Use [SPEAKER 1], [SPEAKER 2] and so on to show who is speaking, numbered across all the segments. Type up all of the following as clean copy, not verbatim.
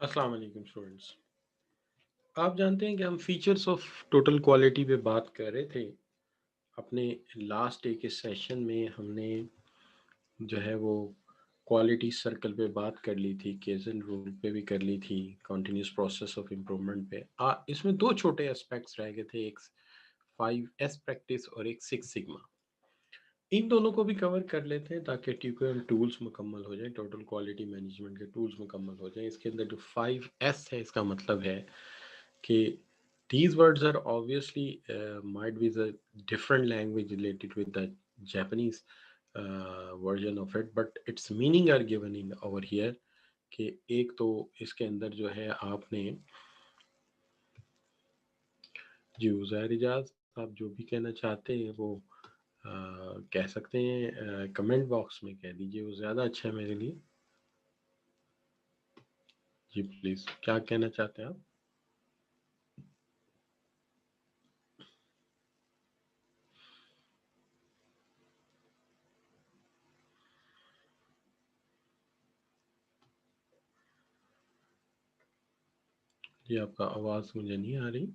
[SPEAKER 1] अस्सलाम वालेकुम स्टूडेंट्स। आप जानते हैं कि हम फीचर्स ऑफ टोटल क्वालिटी पे बात कर रहे थे। अपने लास्ट डे के सेशन में हमने जो है वो क्वालिटी सर्कल पे बात कर ली थी, केजन रूल पे भी कर ली थी, कंटिन्यूस प्रोसेस ऑफ इम्प्रूवमेंट पे। इसमें दो छोटे एस्पेक्ट्स रह गए थे, एक 5S प्रैक्टिस और एक 6 सिग्मा। इन दोनों को भी कवर कर लेते हैं ताकि TQM टूल्स मुकम्मल हो जाए, टोटल क्वालिटी मैनेजमेंट के टूल्स मुकम्मल हो जाए। इसके अंदर जो 5S है, इसका मतलब है कि these words are obviously might be the different language related with the Japanese version of it, but its meaning are given in over here। कि एक तो इसके अंदर जो है आपने जी उज़ैर इजाज़ आप जो भी कहना चाहते हैं वो कह सकते हैं, कमेंट बॉक्स में कह दीजिए, वो ज़्यादा अच्छा है मेरे लिए। जी प्लीज़, क्या कहना चाहते हैं आप? जी आपका आवाज़ मुझे नहीं आ रही।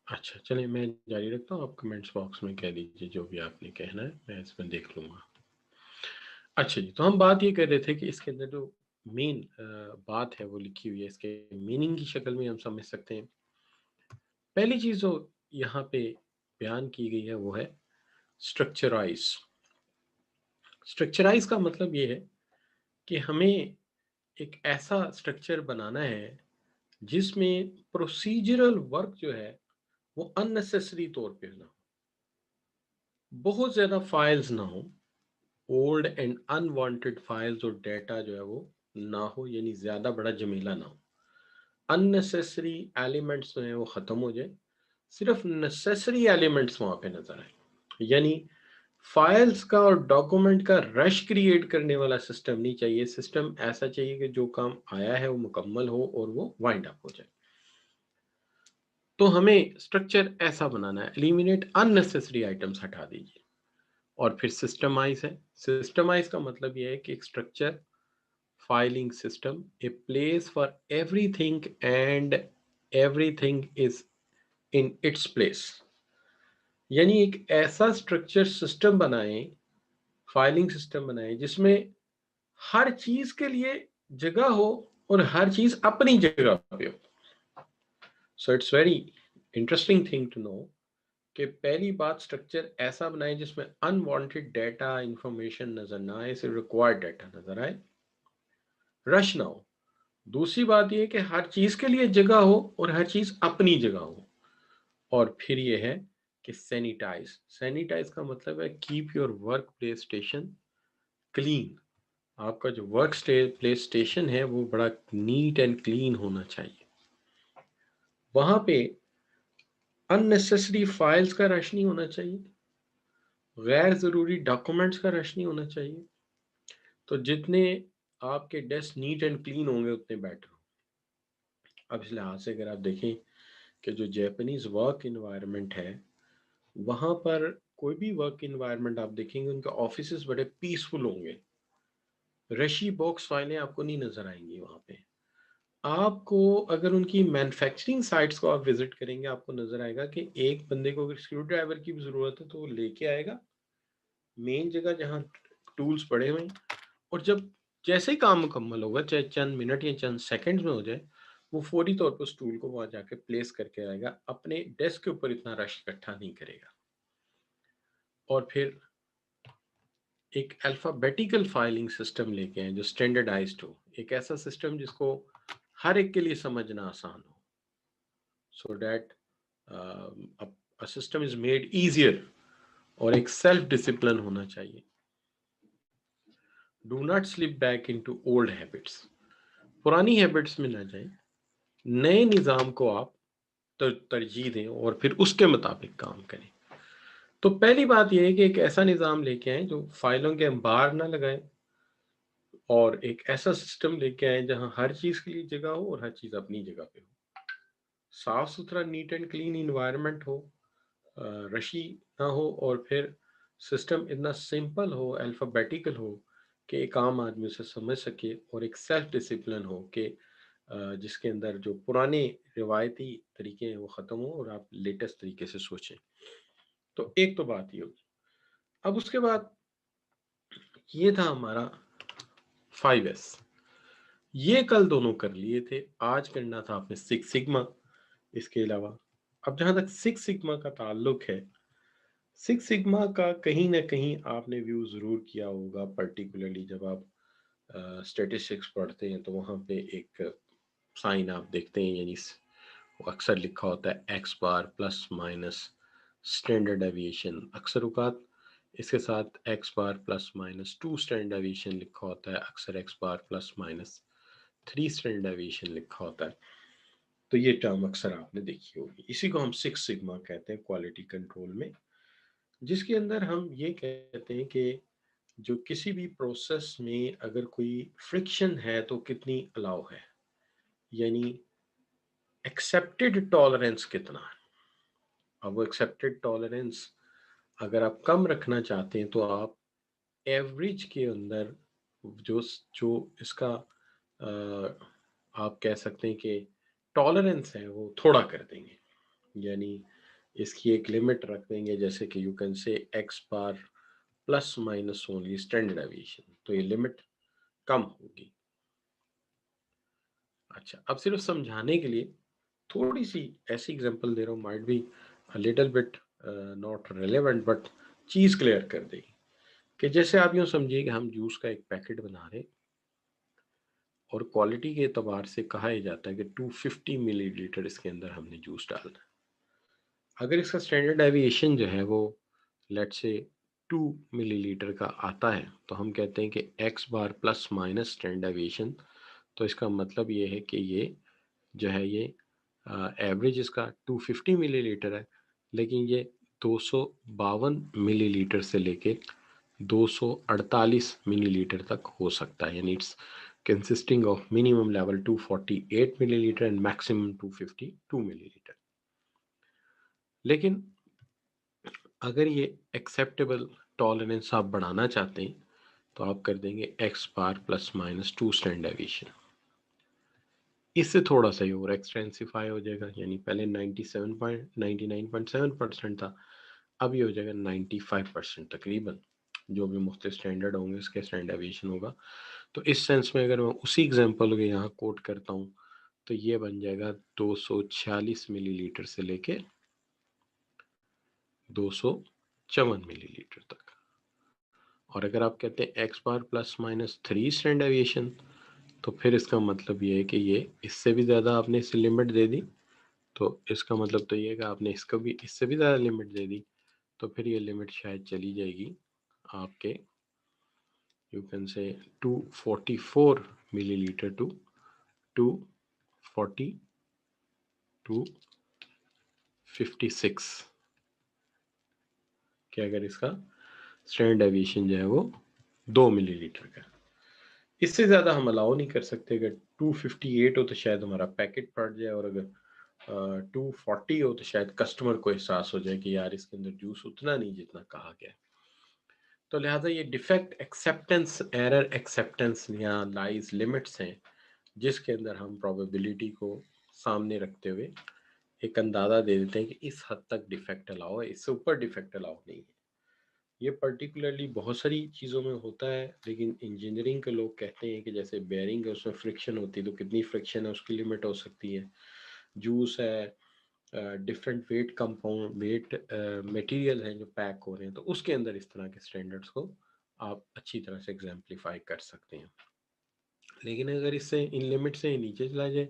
[SPEAKER 1] अच्छा चलिए मैं जारी रखता हूँ, आप कमेंट्स बॉक्स में कह दीजिए जो भी आपने कहना है, मैं इसमें देख लूँगा। अच्छा जी, तो हम बात ये कर रहे थे कि इसके अंदर जो मेन बात है वो लिखी हुई है, इसके मीनिंग की शक्ल में हम समझ सकते हैं। पहली चीज़ जो यहाँ पे बयान की गई है वो है स्ट्रक्चराइज। स्ट्रक्चराइज का मतलब ये है कि हमें एक ऐसा स्ट्रक्चर बनाना है जिसमें प्रोसीजरल वर्क जो है वो अननेसेसरी तौर पे ना हो, बहुत ज़्यादा फाइल्स ना हो, ओल्ड एंड अनवांटेड फाइल्स और डेटा जो है वो ना हो, यानी ज़्यादा बड़ा झमेला ना हो। अननेसेसरी एलिमेंट्स जो हैं वो ख़त्म हो जाए, सिर्फ नेसेसरी एलिमेंट्स वहाँ पे नज़र आए। यानी फाइल्स का और डॉक्यूमेंट का रश क्रिएट करने वाला सिस्टम नहीं चाहिए। सिस्टम ऐसा चाहिए कि जो काम आया है वो मुकम्मल हो और वो वाइंड अप हो जाए। तो हमें स्ट्रक्चर ऐसा बनाना है, एलिमिनेट अननेसेसरी आइटम्स हटा दीजिए। और फिर सिस्टमाइज है। सिस्टमाइज का मतलब ये है कि एक structure, filing system, a place for everything and everything is in its place. यानी एक ऐसा स्ट्रक्चर सिस्टम बनाएं, फाइलिंग सिस्टम बनाएं जिसमें हर चीज के लिए जगह हो और हर चीज अपनी जगह पे हो। So it's very interesting thing to know कि पहली बात, स्ट्रक्चर ऐसा बनाए जिसमें अनवांटेड डेटा इंफॉर्मेशन नजर ना आए, सिर्फ रिक्वायर्ड डेटा नजर आए, रश ना हो। दूसरी बात यह कि हर चीज के लिए जगह हो और हर चीज अपनी जगह हो। और फिर ये है कि सैनिटाइज। सैनिटाइज का मतलब है keep your work place station clean. आपका जो वर्क प्लेस स्टेशन है वो बड़ा नीट एंड क्लीन होना चाहिए। वहां पे अननेसेसरी फाइल्स का रश नहीं होना चाहिए, गैर ज़रूरी डॉक्यूमेंट्स का रश नहीं होना चाहिए। तो जितने आपके डेस्क नीट एंड क्लीन होंगे उतने बेटर हो। अब इस लिहाज से अगर आप देखें कि जो जापानीज वर्क इन्वायरमेंट है, वहाँ पर कोई भी वर्क इन्वायरमेंट आप देखेंगे उनके ऑफिसेज बड़े पीसफुल होंगे। रशी बॉक्स फाइलें आपको नहीं नजर आएंगी वहाँ पे। आपको अगर उनकी मैन्युफैक्चरिंग साइट्स को आप विजिट करेंगे, आपको नजर आएगा कि एक बंदे को अगर स्क्रू ड्राइवर की भी जरूरत है तो वो लेके आएगा मेन जगह जहाँ टूल्स पड़े हुए हैं, और जब जैसे ही काम मुकम्मल होगा, चाहे चंद मिनट या चंद सेकंड्स में हो जाए, वो फौरी तौर पर उस टूल को वहां जाके प्लेस करके आएगा, अपने डेस्क के ऊपर इतना रश इकट्ठा नहीं करेगा। और फिर एक अल्फाबेटिकल फाइलिंग सिस्टम लेके आए जो स्टैंडर्डाइज्ड हो, एक ऐसा सिस्टम जिसको हर एक के लिए समझना आसान हो, so that a system is made easier. और एक सेल्फ डिसिप्लिन होना चाहिए। Do not slip back into old habits. पुरानी हैबिट्स में ना जाए, नए निज़ाम को आप तरजीह दें और फिर उसके मुताबिक काम करें। तो पहली बात यह है कि एक ऐसा निज़ाम लेके आए जो फाइलों के अंबार ना लगाए, और एक ऐसा सिस्टम लेके आए जहां हर चीज़ के लिए जगह हो और हर चीज़ अपनी जगह पे हो, साफ सुथरा नीट एंड क्लीन इन्वायरमेंट हो, रशी ना हो, और फिर सिस्टम इतना सिंपल हो, अल्फ़ाबेटिकल हो कि एक आम आदमी उसे समझ सके और एक सेल्फ डिसिप्लिन हो कि जिसके अंदर जो पुराने रिवायती तरीके हैं वो ख़त्म हो और आप लेटेस्ट तरीके से सोचें। तो एक तो बात ये होगी। अब उसके बाद ये था हमारा 5S। ये कल दोनों कर लिए थे, आज करना था आपने सिक्स सिग्मा। इसके अलावा अब जहाँ तक सिक्स सिग्मा का ताल्लुक है, सिक्स सिग्मा का कहीं ना कहीं आपने व्यू ज़रूर किया होगा, पर्टिकुलरली जब आप स्टैटिस्टिक्स पढ़ते हैं तो वहाँ पे एक साइन आप देखते हैं, यानी वो अक्सर लिखा होता है x bar plus minus standard deviation. अक्सर औकात इसके साथ x bar plus minus two standard deviation लिखा होता है, अक्सर x bar plus minus three standard deviation लिखा होता है। तो ये टर्म अक्सर आपने देखी होगी, इसी को हम सिक्स सिग्मा कहते हैं क्वालिटी कंट्रोल में, जिसके अंदर हम ये कहते हैं कि जो किसी भी प्रोसेस में अगर कोई फ्रिक्शन है तो कितनी अलाउ है, यानी एक्सेप्टेड टॉलरेंस कितना है। अब वो एक्सेप्टेड टॉलरेंस अगर आप कम रखना चाहते हैं तो आप एवरेज के अंदर जो जो इसका आप कह सकते हैं कि टॉलरेंस है वो थोड़ा कर देंगे, यानी इसकी एक लिमिट रख देंगे, जैसे कि you can say x bar plus minus only standard deviation, तो ये लिमिट कम होगी। अच्छा, अब सिर्फ समझाने के लिए थोड़ी सी ऐसी एग्जांपल दे रहा हूँ, might be a little bit not relevant but cheese clear कर देगी। कि जैसे आप यूँ समझिए कि हम जूस का एक पैकेट बना रहे हैं और क्वालिटी के एतबार से कहा ही जाता है कि 250 मिलीलीटर इसके अंदर हमने जूस डालना है। अगर इसका स्टैंडर्ड डेविएशन जो है वो लेट्स से 2 मिलीलीटर का आता है तो हम कहते हैं कि x bar plus minus standard deviation, तो इसका मतलब ये है कि ये जो है ये एवरेज इसका 250 मिलीलीटर है, लेकिन ये 252 मिलीलीटर से लेके 248 मिलीलीटर तक हो सकता है, यानी it's consisting of minimum level 248 millilitre and maximum 252 millilitre. लेकिन अगर ये एक्सेप्टेबल टॉलरेंस आप बढ़ाना चाहते हैं तो आप कर देंगे x bar plus minus two standard deviation. इससे थोड़ा सा ही और एक्सटेंसिफाई हो जाएगा, यानी पहले 97.99.7% था, अब ये हो जाएगा 95% तकरीबन। जो भी मुख्तलिफ स्टैंडर्ड होंगे इसके स्टैंडर्ड डेविएशन होगा। तो इस सेंस में अगर मैं उसी एग्जांपल को यहाँ कोट करता हूँ तो ये बन जाएगा 246 मिलीलीटर से लेके 254 मिलीलीटर तक। और अगर आप कहते हैं x bar plus minus three standard deviation, तो फिर इसका मतलब ये है कि ये इससे भी ज़्यादा आपने इसे लिमिट दे दी, तो इसका मतलब तो ये है कि आपने इसको भी इससे भी ज़्यादा लिमिट दे दी, तो फिर ये लिमिट शायद चली जाएगी आपके you can say 244 millilitre to 240 to 56 कि अगर इसका स्टैंडर्ड डेविएशन जो है वो 2 मिलीलीटर का, इससे ज़्यादा हम अलाउ नहीं कर सकते। अगर 258 हो तो शायद हमारा पैकेट फट जाए, और अगर 240 हो तो शायद कस्टमर को एहसास हो जाए कि यार इसके अंदर जूस उतना नहीं जितना कहा गया। तो लिहाजा ये डिफेक्ट एक्सेप्टेंस, एरर एक्सेप्टेंस या लाइज लिमिट्स हैं, जिसके अंदर हम प्रोबेबिलिटी को सामने रखते हुए एक अंदाज़ा दे देते हैं कि इस हद तक डिफेक्ट अलाउ है, इससे ऊपर डिफेक्ट अलाउ नहीं है। ये पर्टिकुलरली बहुत सारी चीज़ों में होता है, लेकिन इंजीनियरिंग के लोग कहते हैं कि जैसे बेयरिंग है उसमें फ्रिक्शन होती है, तो कितनी फ्रिक्शन है उसकी लिमिट हो सकती है। जूस है, different weight compound wait material हैं जो पैक हो रहे हैं, तो उसके अंदर इस तरह के स्टैंडर्ड्स को आप अच्छी तरह से एग्जाम्पलीफाई कर सकते हैं। लेकिन अगर इससे इन लिमिट से नीचे चला जाए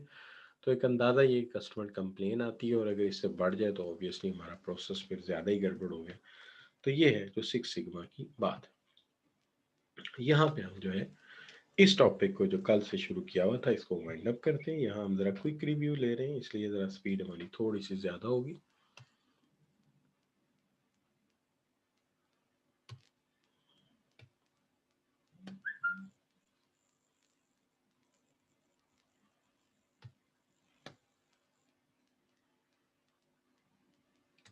[SPEAKER 1] तो एक अंदाज़ा ये कस्टमर कंप्लेन आती है, और अगर इससे बढ़ जाए तो ऑब्वियसली हमारा प्रोसेस फिर ज़्यादा ही गड़बड़ हो गया। तो ये है जो सिक्स सिग्मा की बात। यहाँ पे हम जो है इस टॉपिक को जो कल से शुरू किया हुआ था इसको वाइंड अप करते हैं। यहाँ हम ज़रा क्विक रिव्यू ले रहे हैं, इसलिए ज़रा स्पीड हमारी थोड़ी सी ज़्यादा होगी।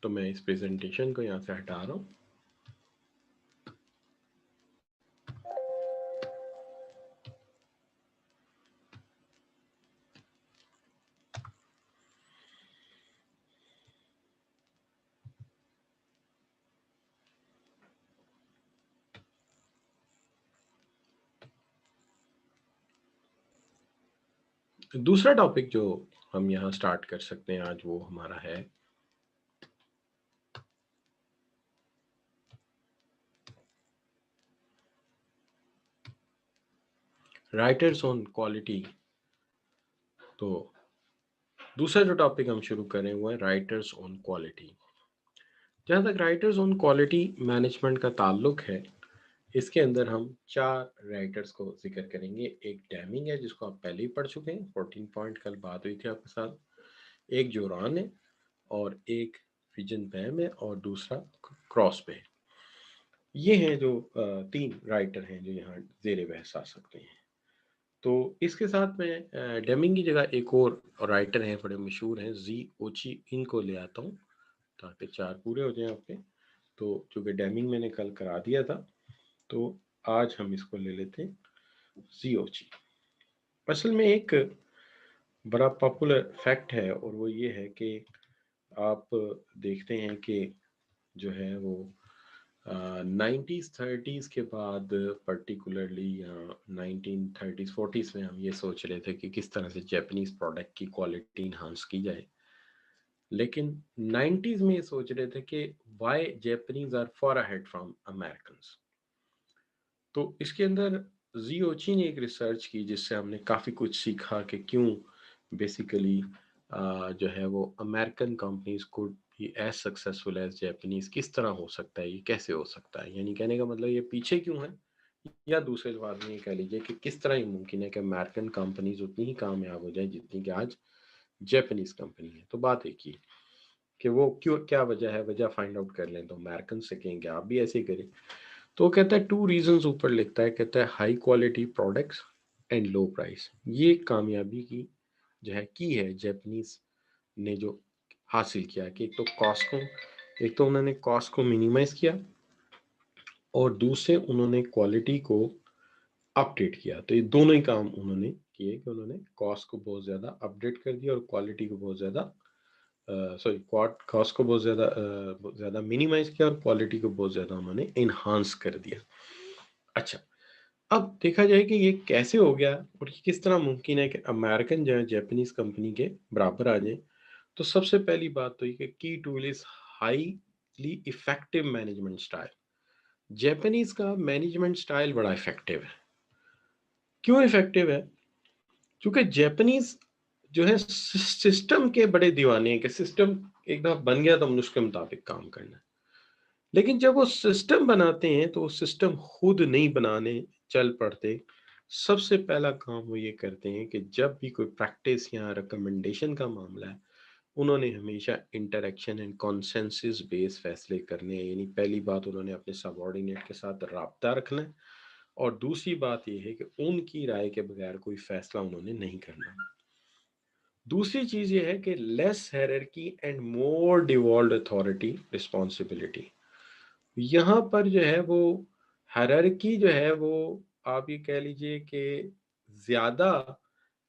[SPEAKER 1] तो मैं इस प्रेजेंटेशन को यहाँ से हटा रहा हूँ। दूसरा टॉपिक जो हम यहाँ स्टार्ट कर सकते हैं आज, वो हमारा है राइटर्स ऑन क्वालिटी। तो दूसरा जो टॉपिक हम शुरू करें वो है राइटर्स ऑन क्वालिटी। जहाँ तक राइटर्स ऑन क्वालिटी मैनेजमेंट का ताल्लुक है, इसके अंदर हम 4 राइटर्स को जिक्र करेंगे। एक डेमिंग है जिसको आप पहले ही पढ़ चुके हैं, 14 पॉइंट कल बात हुई थी आपके साथ। एक जोरान है, और एक विजन पैम है, और दूसरा क्रॉस पे है। ये हैं जो 3 राइटर हैं जो यहाँ जेर बहस आ सकते हैं। तो इसके साथ में डेमिंग की जगह एक और राइटर हैं, बड़े मशहूर हैं, जी ओची, इनको ले आता हूँ ताकि 4 पूरे हो जाएं आपके। तो चूँकि डेमिंग मैंने कल करा दिया था, तो आज हम इसको ले लेते हैं, जी ओची। असल में एक बड़ा पॉपुलर फैक्ट है, और वो ये है कि आप देखते हैं कि जो है वो 90s 30s के बाद, पर्टिकुलरली 1930s 40s में हम ये सोच रहे थे कि किस तरह से जापानीज प्रोडक्ट की क्वालिटी इन्हांस की जाए। लेकिन 90s में ये सोच रहे थे कि why Japanese are far ahead from American. तो इसके अंदर जियोची ने एक रिसर्च की जिससे हमने काफ़ी कुछ सीखा कि क्यों बेसिकली जो है वो अमेरिकन कंपनीज को भी एज सक्सेसफुल एज जापानीज किस तरह हो सकता है, ये कैसे हो सकता है। यानी कहने का मतलब ये पीछे क्यों है, या दूसरे लफ्ज में ये कह लीजिए कि किस तरह ये मुमकिन है कि अमेरिकन कंपनीज उतनी ही कामयाब हो जाए जितनी कि आज जापानीज कंपनी है। तो बात एक ही है कि वो क्यों, क्या वजह है, वजह फाइंड आउट कर लें तो अमेरिकन से कहेंगे आप भी ऐसे ही करें। तो वो कहता है 2 रीजंस ऊपर लिखता है, कहता है high quality products and low price. ये कामयाबी की जो है की है जापानीज ने जो हासिल किया कि एक तो उन्होंने कॉस्ट को मिनिमाइज किया, और दूसरे उन्होंने क्वालिटी को अपडेट किया। तो ये दोनों ही काम उन्होंने किए कि उन्होंने कॉस्ट को बहुत ज़्यादा अपडेट कर दिया, और क्वालिटी को बहुत ज़्यादा सॉरी कॉस्ट को बहुत ज़्यादा मिनिमाइज किया, और क्वालिटी को बहुत ज़्यादा उन्होंने इन्हांस कर दिया। अच्छा, अब देखा जाए कि ये कैसे हो गया, और ये किस तरह मुमकिन है कि अमेरिकन जो है जापानीज कंपनी के बराबर आ जाए। तो सबसे पहली बात तो ये कि की tool is highly effective management style. Japanese का मैनेजमेंट स्टाइल बड़ा इफेक्टिव है। क्यों इफेक्टिव है? क्योंकि जापानीज जो है सिस्टम के बड़े दीवाने हैं कि सिस्टम एक दफा बन गया तो हम उसके मुताबिक काम करना है। लेकिन जब वो सिस्टम बनाते हैं तो वो सिस्टम खुद नहीं बनाने चल पड़ते। सबसे पहला काम वो ये करते हैं कि जब भी कोई प्रैक्टिस या रिकमेंडेशन का मामला है, उन्होंने हमेशा इंटरेक्शन एंड कॉन्सेंसस बेस्ड फैसले करने हैं। यानी पहली बात, उन्होंने अपने सबऑर्डिनेट के साथ राब्ता रखना है, और दूसरी बात यह है कि उनकी राय के बगैर कोई फैसला उन्होंने नहीं करना। दूसरी चीज ये है कि less hierarchy and more devolved authority responsibility. यहाँ पर जो है वो हायरार्की जो है वो, आप ये कह लीजिए कि ज़्यादा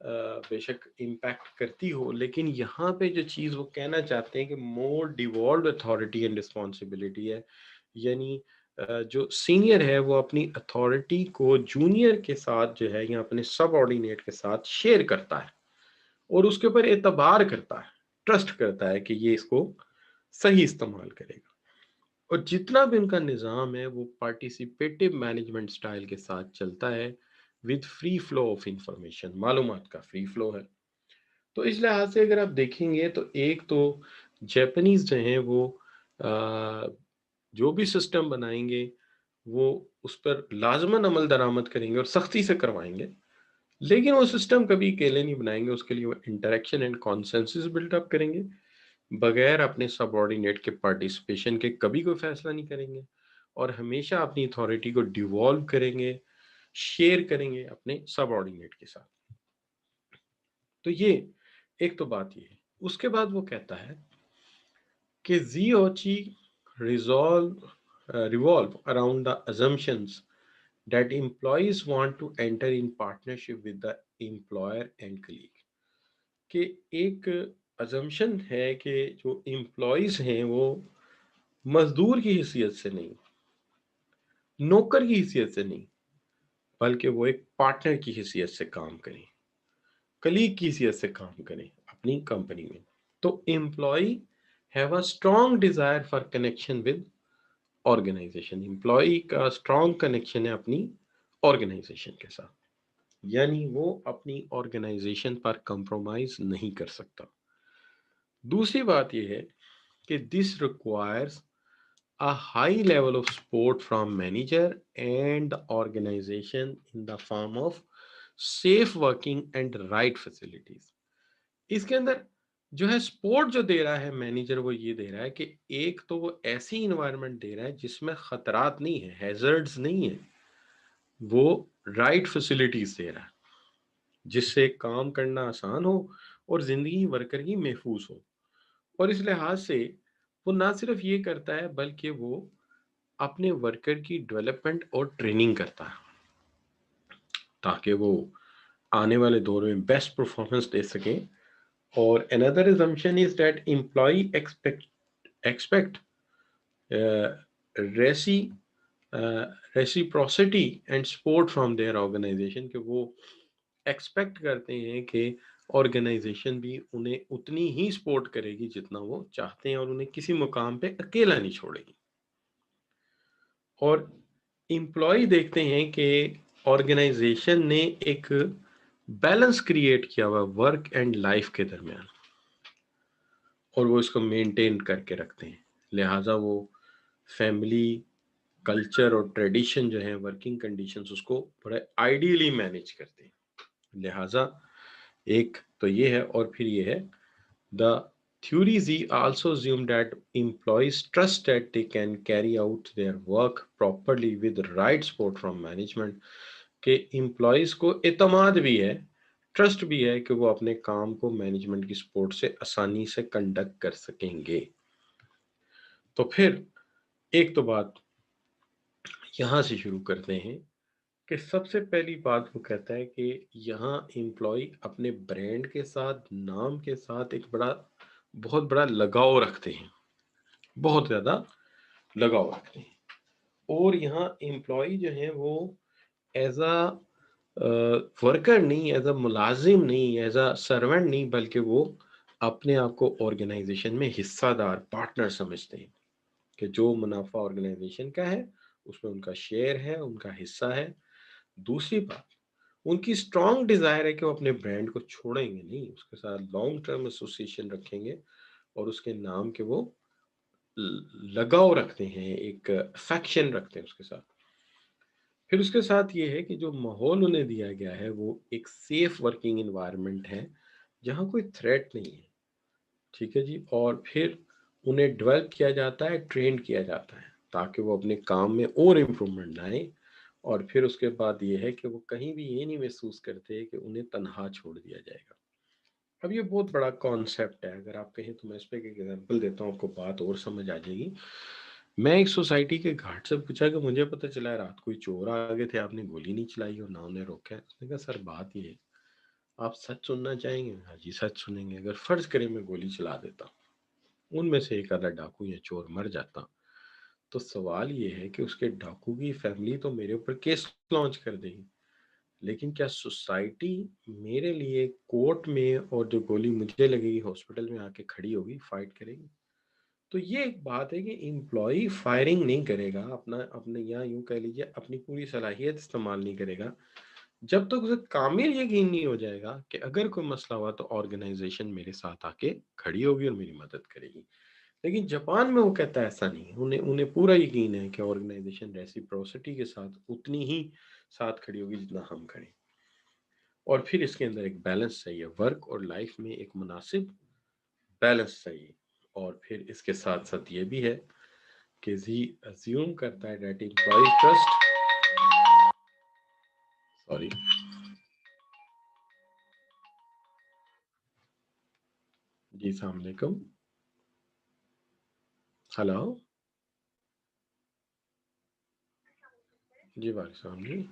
[SPEAKER 1] बेशक इम्पैक्ट करती हो, लेकिन यहाँ पे जो चीज़ वो कहना चाहते हैं कि मोर डिवॉल्व्ड अथॉरिटी एंड रिस्पॉन्सिबिलिटी है। यानी जो सीनियर है वो अपनी अथॉरिटी को जूनियर के साथ जो है, या अपने सबऑर्डिनेट के साथ शेयर करता है, और उसके ऊपर एतबार करता है, ट्रस्ट करता है कि ये इसको सही इस्तेमाल करेगा। और जितना भी उनका निज़ाम है वो पार्टिसिपेटिव मैनेजमेंट स्टाइल के साथ चलता है, with free flow of information, मालूमात का फ्री फ्लो है। तो इस लिहाज से अगर आप देखेंगे तो एक तो जापानीज जो हैं वो अ, जो भी सिस्टम बनाएंगे वो उस पर लाजमन अमल दरामद करेंगे और सख्ती से करवाएंगे। लेकिन वो सिस्टम कभी अकेले नहीं बनाएंगे, उसके लिए वो इंटरेक्शन एंड कॉन्सेंसस बिल्डअप करेंगे। बगैर अपने सबऑर्डिनेट के पार्टिसिपेशन के कभी कोई फैसला नहीं करेंगे, और हमेशा अपनी अथॉरिटी को डिवॉल्व करेंगे, शेयर करेंगे अपने सबऑर्डिनेट के साथ। तो ये एक तो बात ये है। उसके बाद वो कहता है कि जी ओची revolve around the assumptions that employees want to enter in partnership with the employer and colleague। कि एक अजम्पशन है कि जो एम्प्लॉयज हैं वो मजदूर की हैसियत से नहीं, नौकर की हैसियत से नहीं, बल्कि वो एक पार्टनर की हैसियत से काम करें। कलीग की हैसियत से काम करें अपनी कंपनी में। तो employee have a strong desire for connection with organisation. Employee का स्ट्रॉन्ग कनेक्शन है अपनी ऑर्गेनाइजेशन के साथ, यानी वो अपनी ऑर्गेनाइजेशन पर कंप्रोमाइज नहीं कर सकता। दूसरी बात यह है कि this requires a high level of support from manager and the organization in the form of safe working and right facilities। इसके अंदर जो है सपोर्ट जो दे रहा है मैनेजर, वो ये दे रहा है कि एक तो वो ऐसी इन्वायरमेंट दे रहा है जिसमें खतरात नहीं है, हैजर्ड्स नहीं है, वो राइट फैसिलिटीज दे रहा है जिससे काम करना आसान हो और जिंदगी वर्कर की महफूज हो। और इस लिहाज से वो ना सिर्फ ये करता है बल्कि वो अपने वर्कर की डेवलपमेंट और ट्रेनिंग करता है ताकि वो आने वाले दौर में बेस्ट परफॉर्मेंस दे सकें। और another assumption is that employee expect रेसी reciprocity and support from their organisation, कि वो एक्सपेक्ट करते हैं कि ऑर्गेनाइजेशन भी उन्हें उतनी ही सपोर्ट करेगी जितना वो चाहते हैं और उन्हें किसी मुकाम पे अकेला नहीं छोड़ेगी। और एम्प्लॉय देखते हैं कि ऑर्गेनाइजेशन ने एक बैलेंस क्रिएट किया हुआ वर्क एंड लाइफ के दरमियान और वो इसको मेंटेन करके रखते हैं। लिहाजा वो फैमिली कल्चर और ट्रेडिशन जो है, वर्किंग कंडीशंस, उसको बड़े आइडियली मैनेज करते हैं। लिहाजा एक तो ये है, और फिर ये है the theories also assume that employees trust that they can carry out their work properly with right support from management, कि एम्प्लॉयज को एतमाद भी है, ट्रस्ट भी है कि वो अपने काम को मैनेजमेंट की सपोर्ट से आसानी से कंडक्ट कर सकेंगे। तो फिर एक तो बात यहाँ से शुरू करते हैं कि सबसे पहली बात वो कहता है कि यहाँ एम्प्लॉय अपने ब्रांड के साथ, नाम के साथ एक बहुत बड़ा लगाव रखते हैं, बहुत ज़्यादा लगाव रखते हैं। और यहाँ एम्प्लॉय जो है वो एज अ वर्कर नहीं, एज अ मुलाजिम नहीं, एज अ सर्वेंट नहीं, बल्कि वो अपने आप को ऑर्गेनाइजेशन में हिस्सादार, पार्टनर समझते हैं कि जो मुनाफा ऑर्गेनाइजेशन का है उसमें उनका शेयर है, उनका हिस्सा है। दूसरी बात, उनकी स्ट्रॉन्ग डिजायर है कि वो अपने ब्रांड को छोड़ेंगे नहीं, उसके साथ लॉन्ग टर्म एसोसिएशन रखेंगे और उसके नाम के वो लगाव रखते हैं, एक अफेक्शन रखते हैं उसके साथ। फिर उसके साथ ये है कि जो माहौल उन्हें दिया गया है वो एक सेफ वर्किंग एनवायरनमेंट है जहाँ कोई थ्रेट नहीं है। ठीक है जी। और फिर उन्हें डेवलप किया जाता है, ट्रेन किया जाता है ताकि वो अपने काम में और इम्प्रूवमेंट लाएं। और फिर उसके बाद ये है कि वो कहीं भी ये नहीं महसूस करते कि उन्हें तनहा छोड़ दिया जाएगा। अब ये बहुत बड़ा कॉन्सेप्ट है, अगर आप कहें तो मैं इस पे एक एग्जांपल देता हूँ, आपको बात और समझ आ जाएगी। मैं एक सोसाइटी के घाट से पूछा कि मुझे पता चला है रात कोई चोर आ गए थे, आपने गोली नहीं चलाई और ना उन्हें रोका है। उसने कहा सर बात ये है, आप सच सुनना चाहेंगे? हाँ जी सच सुनेंगे। अगर फर्ज करें मैं गोली चला देता, उनमें से एक आधा डाकू या चोर मर जाता, तो सवाल ये है कि उसके डाकू की फैमिली तो मेरे ऊपर केस लॉन्च कर देगी, लेकिन क्या सोसाइटी मेरे लिए कोर्ट में और जो गोली मुझे लगेगी हॉस्पिटल में आके खड़ी होगी, फाइट करेगी? तो ये एक बात है कि एम्प्लॉय फायरिंग नहीं करेगा, अपना अपने यहाँ यूं कह लीजिए अपनी पूरी सलाहियत इस्तेमाल नहीं करेगा जब तक उसे कामिल यकीन नहीं हो जाएगा कि अगर कोई मसला हुआ तो ऑर्गेनाइजेशन मेरे साथ आके खड़ी होगी और मेरी मदद करेगी। लेकिन जापान में वो कहता है ऐसा नहीं है, उन्हें उन्हें पूरा यकीन है कि ऑर्गेनाइजेशन रेसिप्रोसिटी के साथ उतनी ही साथ खड़ी होगी जितना हम खड़े। और फिर इसके अंदर एक बैलेंस चाहिए, वर्क और लाइफ में एक मुनासिब बैलेंस चाहिए। और फिर इसके साथ साथ ये भी है कि जी अज्यूम करता है दैट एम्प्लॉय ट्रस्ट, सॉरी, जी अस्सलाम वालेकुम, हेलो, जी वालेकुम सलाम जी।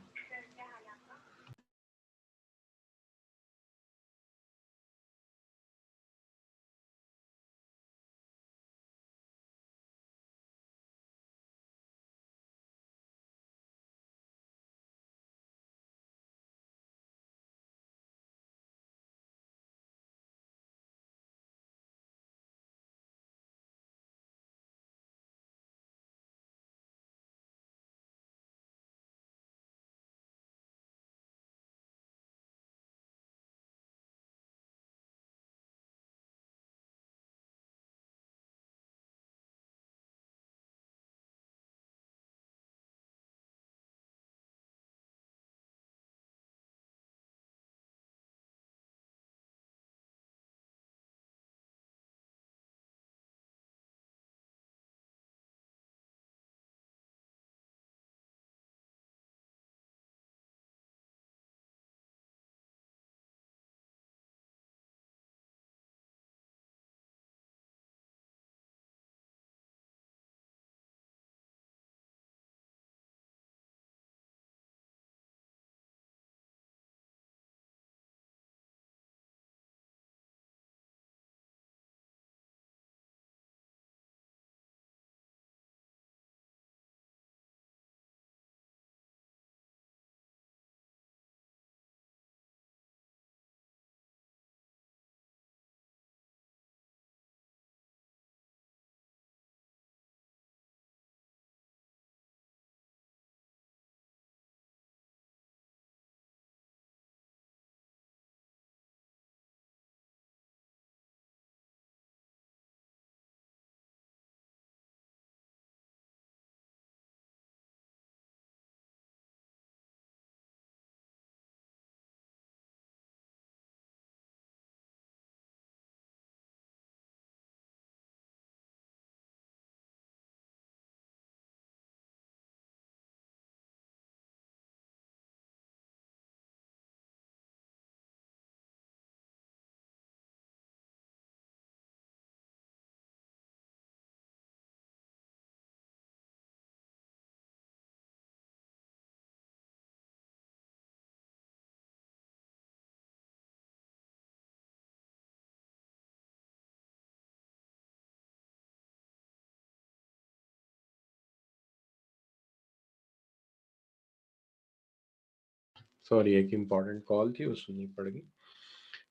[SPEAKER 1] सॉरी, एक इम्पोर्टेंट कॉल थी, वो सुननी पड़ गई।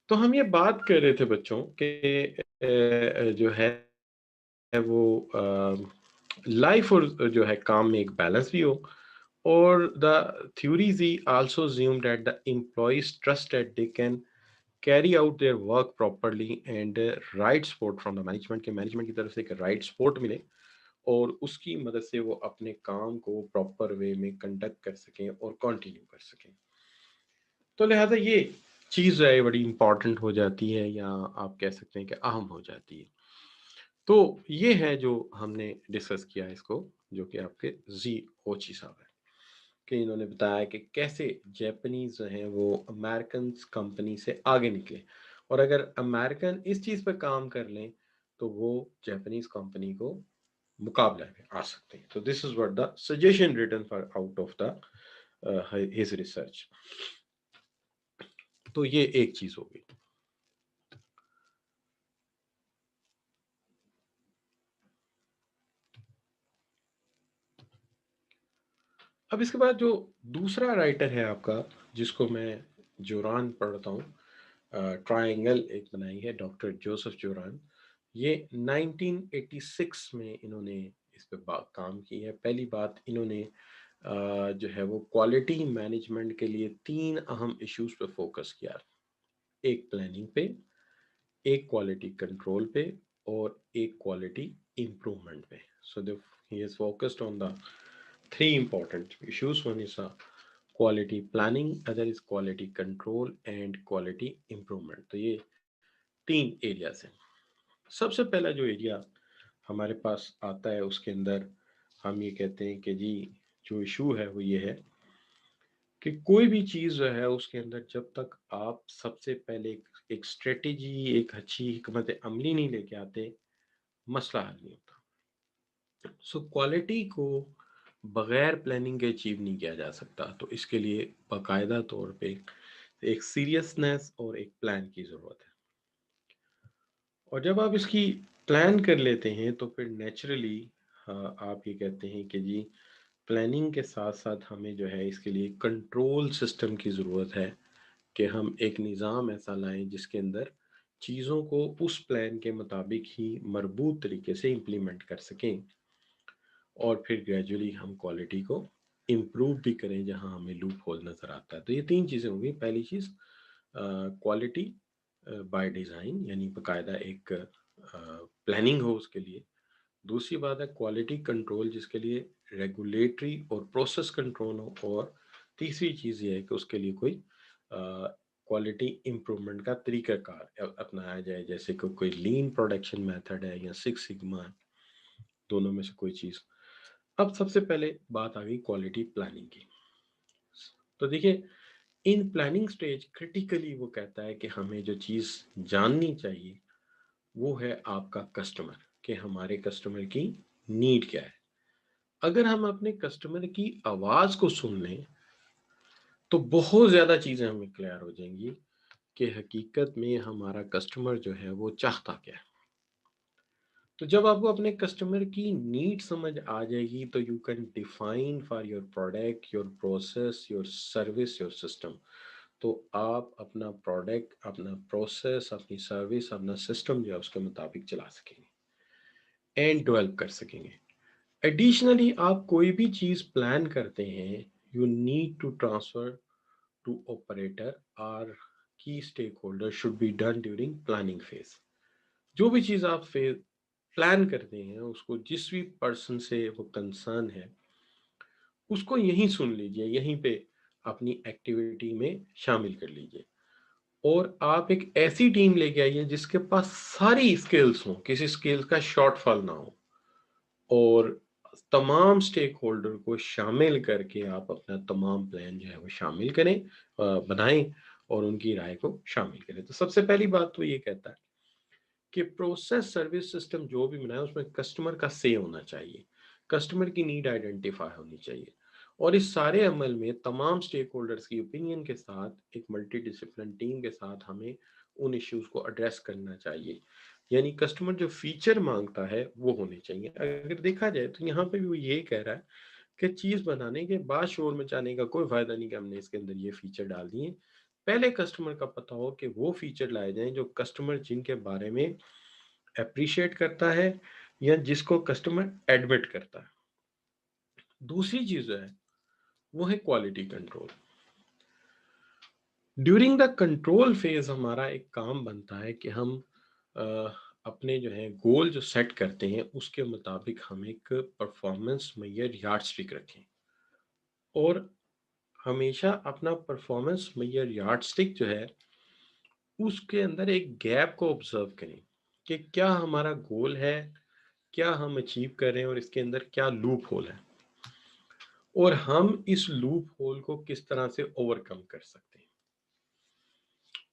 [SPEAKER 1] तो हम ये बात कर रहे थे बच्चों कि जो है वो लाइफ और जो है काम में एक बैलेंस भी हो, और the theories he also assumed that the employees trust that they can carry out their work properly and right support from the management, के मैनेजमेंट की तरफ से एक राइट सपोर्ट मिले और उसकी मदद से वो अपने काम को प्रॉपर वे में कंडक्ट कर सकें और कंटिन्यू कर सकें। तो लिहाजा ये चीज़ जो है बड़ी इंपॉर्टेंट हो जाती है, या आप कह सकते हैं कि अहम हो जाती है। तो ये है जो हमने डिस्कस किया इसको, जो कि आपके जी ओची साहब है, कि इन्होंने बताया कि कैसे जापानीज जो हैं वो अमेरिकन कंपनी से आगे निकले, और अगर अमेरिकन इस चीज़ पर काम कर लें तो वो जापानीज कंपनी को मुकाबला में आ सकते हैं। तो this is what the suggestion written for out of the his research. तो ये एक चीज़ हो गई। अब इसके बाद जो दूसरा राइटर है आपका, जिसको मैं जोरान पढ़ता हूँ, ट्रायंगल एक बनाई है डॉक्टर जोसेफ जोरान। ये 1986 में इन्होंने इस पे काम की है। पहली बात इन्होंने जो है वो क्वालिटी मैनेजमेंट के लिए तीन अहम इश्यूज पे फोकस किया। एक प्लानिंग पे, एक क्वालिटी कंट्रोल पे, और एक क्वालिटी इम्प्रूवमेंट पे। सो he is focused on the three important issues. One is quality planning, other is quality control and quality improvement. तो ये तीन एरियाज हैं। सबसे पहला जो एरिया हमारे पास आता है उसके अंदर हम ये कहते हैं कि जी जो इशू है वो ये है कि कोई भी चीज़ जो है उसके अंदर जब तक आप सबसे पहले एक स्ट्रेटेजी, एक अच्छी हिकमत अमली नहीं लेके आते, मसला हल नहीं होता। सो क्वालिटी को बगैर प्लानिंग के अचीव नहीं किया जा सकता। तो इसके लिए बाकायदा तौर पे एक सीरियसनेस और एक प्लान की ज़रूरत है। और जब आप इसकी प्लान कर लेते हैं तो फिर नेचुरली आप ये कहते हैं कि जी प्लानिंग के साथ साथ हमें जो है इसके लिए कंट्रोल सिस्टम की ज़रूरत है, कि हम एक निज़ाम ऐसा लाएं जिसके अंदर चीज़ों को उस प्लान के मुताबिक ही मरबूत तरीके से इम्प्लीमेंट कर सकें, और फिर ग्रेजुअली हम क्वालिटी को इम्प्रूव भी करें जहां हमें लूप होल नज़र आता है। तो ये तीन चीज़ें होंगी। पहली चीज़ क्वालिटी बाय डिज़ाइन, यानी बाकायदा एक प्लानिंग हो उसके लिए। दूसरी बात है क्वालिटी कंट्रोल, जिसके लिए रेगुलेटरी और प्रोसेस कंट्रोल हो। और तीसरी चीज़ ये है कि उसके लिए कोई क्वालिटी इम्प्रूवमेंट का तरीक़ाकार अपनाया जाए, जैसे कि कोई लीन प्रोडक्शन मेथड है या सिक्स सिग्मा है, दोनों में से कोई चीज़। अब सबसे पहले बात आ गई क्वालिटी प्लानिंग की। तो देखिए इन प्लानिंग स्टेज क्रिटिकली वो कहता है कि हमें जो चीज़ जाननी चाहिए वो है आपका कस्टमर, कि हमारे कस्टमर की नीड क्या है। अगर हम अपने कस्टमर की आवाज़ को सुन लें तो बहुत ज़्यादा चीज़ें हमें क्लियर हो जाएंगी कि हकीकत में हमारा कस्टमर जो है वो चाहता क्या है। तो जब आपको अपने कस्टमर की नीड समझ आ जाएगी तो you can define for your product, your process, your service, your system. तो आप अपना प्रोडक्ट, अपना प्रोसेस, अपनी सर्विस, अपना सिस्टम जो है उसके मुताबिक चला सकेंगे एंड डेवलप कर सकेंगे। एडिशनली आप कोई भी चीज़ प्लान करते हैं, you need to transfer to operator और key stakeholder should be done during planning phase. जो भी चीज़ आप प्लान करते हैं उसको जिस भी पर्सन से वो कंसर्न है उसको यहीं सुन लीजिए, यहीं पे अपनी एक्टिविटी में शामिल कर लीजिए। और आप एक ऐसी टीम लेके आइए जिसके पास सारी स्किल्स हों, किसी स्किल्स का शॉर्टफॉल ना हो, और तमाम स्टेक होल्डर को शामिल करके आप अपना तमाम प्लान जो है वो शामिल करें, बनाएं और उनकी राय को शामिल करें। तो सबसे पहली बात तो ये कहता है कि प्रोसेस सर्विस सिस्टम जो भी बनाए उसमें कस्टमर का से होना चाहिए, कस्टमर की नीड आइडेंटिफाई होनी चाहिए, और इस सारे अमल में तमाम स्टेक होल्डर्स की ओपिनियन के साथ एक मल्टी डिसिप्लिन टीम के साथ हमें उन इश्यूज को एड्रेस करना चाहिए। यानी कस्टमर जो फीचर मांगता है वो होने चाहिए। अगर देखा जाए तो यहाँ पे भी वो ये कह रहा है कि चीज़ बनाने के बाद शोर मचाने का कोई फ़ायदा नहीं कि हमने इसके अंदर ये फ़ीचर डाल दिए। पहले कस्टमर का पता हो कि वो फ़ीचर लाए जाएँ जो कस्टमर जिनके बारे में एप्रिशिएट करता है या जिसको कस्टमर एडमिट करता है। दूसरी चीज़ जो है वो है quality control. During the control phase हमारा एक काम बनता है कि हम अ, अपने जो है गोल जो सेट करते हैं उसके मुताबिक हम एक परफॉर्मेंस मेजर यार्डस्टिक रखें और हमेशा अपना परफॉर्मेंस मेजर यार्डस्टिक जो है उसके अंदर एक गैप को ऑब्जर्व करें कि क्या हमारा गोल है, क्या हम अचीव कर रहे हैं और इसके अंदर क्या लूप होल है और हम इस लूप होल को किस तरह से ओवरकम कर सकते हैं।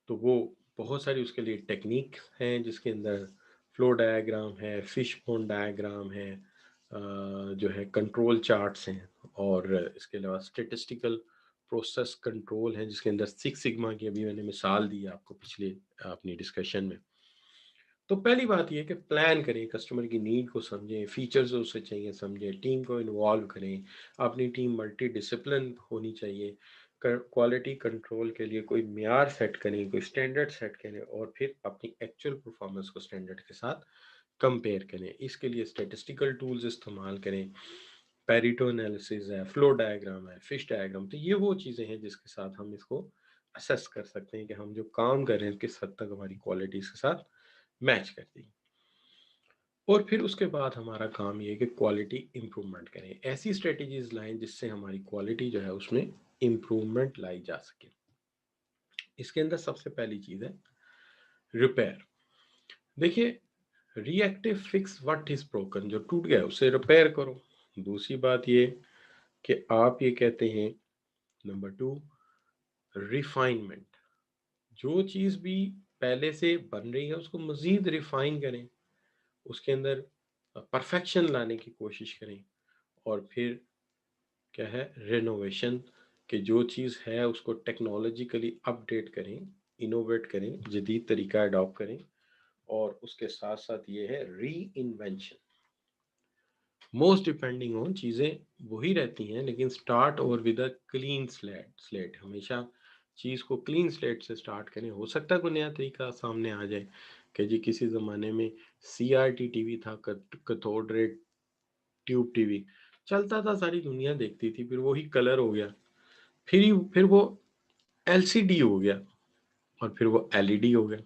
[SPEAKER 1] तो वो बहुत सारी उसके लिए टेक्निक हैं जिसके अंदर फ्लो डायग्राम है, फिश बोन डायग्राम है, जो है कंट्रोल चार्ट्स हैं और इसके अलावा स्टेटिस्टिकल प्रोसेस कंट्रोल है जिसके अंदर सिक्स सिग्मा की अभी मैंने मिसाल दी आपको पिछले अपनी डिस्कशन में। तो पहली बात ये है कि प्लान करें, कस्टमर की नीड को समझें, फीचर्स उसे चाहिए समझें, टीम को इन्वॉल्व करें, अपनी टीम मल्टी डिसिप्लिन होनी चाहिए, क्वालिटी कंट्रोल के लिए कोई मियार सेट करें, कोई स्टैंडर्ड सेट करें और फिर अपनी एक्चुअल परफॉर्मेंस को स्टैंडर्ड के साथ कंपेयर करें। इसके लिए स्टेटिस्टिकल टूल्स इस्तेमाल करें, पेरिटो एनालिसिस है, फ्लो डायग्राम है, फिश डायग्राम। तो ये वो चीज़ें हैं जिसके साथ हम इसको असेस कर सकते हैं कि हम जो काम कर रहे हैं किस हद तक हमारी क्वालिटीज़ के साथ मैच करती है। और फिर उसके बाद हमारा काम ये है कि क्वालिटी इम्प्रूवमेंट करें, ऐसी स्ट्रेटजीज लाएं जिससे हमारी क्वालिटी जो है उसमें इम्प्रूवमेंट लाई जा सके। इसके अंदर सबसे पहली चीज़ है रिपेयर। देखिए, reactive fix what is broken, जो टूट गया है उसे रिपेयर करो। दूसरी बात ये कि आप ये कहते हैं नंबर टू, रिफाइनमेंट। जो चीज़ भी पहले से बन रही है उसको मज़ीद रिफाइन करें, उसके अंदर परफेक्शन लाने की कोशिश करें। और फिर क्या है, रेनोवेशन, कि जो चीज़ है उसको टेक्नोलॉजिकली अपडेट करें, इनोवेट करें, जदीद तरीका अडॉप्ट करें। और उसके साथ साथ ये है री इन्वेंशन। मोस्ट डिपेंडिंग ऑन, चीज़ें वही रहती हैं लेकिन स्टार्ट और विद अ क्लीन स्लेट। हमेशा चीज़ को क्लीन स्लेट से स्टार्ट करें। हो सकता है कोई नया तरीका सामने आ जाए कि जी किसी ज़माने में CRT टीवी था, कैथोड रे ट्यूब टीवी चलता था, सारी दुनिया देखती थी, फिर वही कलर हो गया, फिर वो LCD हो गया और फिर वो LED हो गया।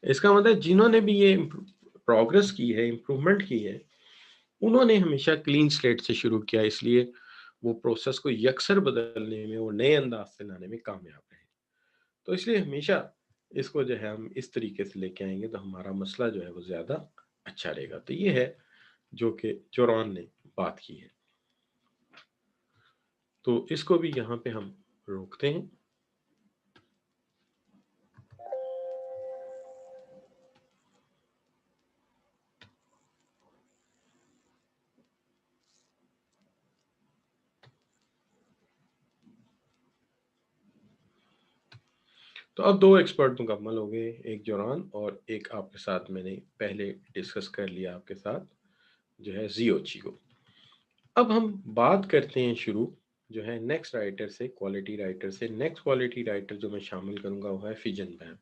[SPEAKER 1] इसका मतलब जिन्होंने भी ये प्रोग्रेस की है, इम्प्रूवमेंट की है, उन्होंने हमेशा क्लीन स्लेट से शुरू किया, इसलिए वो प्रोसेस को यकसर बदलने में और नए अंदाज से लाने में कामयाब रहे। तो इसलिए हमेशा इसको जो है हम इस तरीके से लेके आएंगे तो हमारा मसला जो है वो ज़्यादा अच्छा रहेगा। तो ये है जो कि जोरान ने बात की है। तो इसको भी यहाँ पे हम रोकते हैं। तो अब दो एक्सपर्ट मुकम्मल हो गए, एक जोरान और एक आपके साथ मैंने पहले डिस्कस कर लिया आपके साथ, जो है जियोची को। अब हम बात करते हैं शुरू जो है नेक्स्ट राइटर से, क्वालिटी राइटर से। नेक्स्ट क्वालिटी राइटर जो मैं शामिल करूंगा वो है फिजन बैम।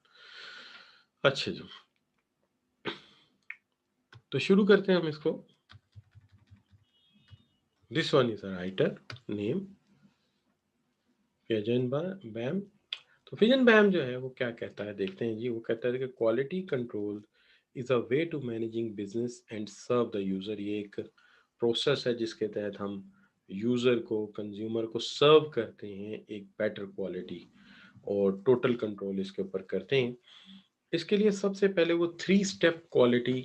[SPEAKER 1] अच्छा जी, तो शुरू करते हैं हम इसको। This one is a writer name fishbone. तो फिजन बैम जो है वो क्या कहता है देखते हैं जी। वो कहता है कि quality control is a way to managing business and serve the user. ये एक प्रोसेस है जिसके तहत हम यूजर को, कंज्यूमर को सर्व करते हैं एक बेटर क्वालिटी और टोटल कंट्रोल इसके ऊपर करते हैं। इसके लिए सबसे पहले वो 3 स्टेप क्वालिटी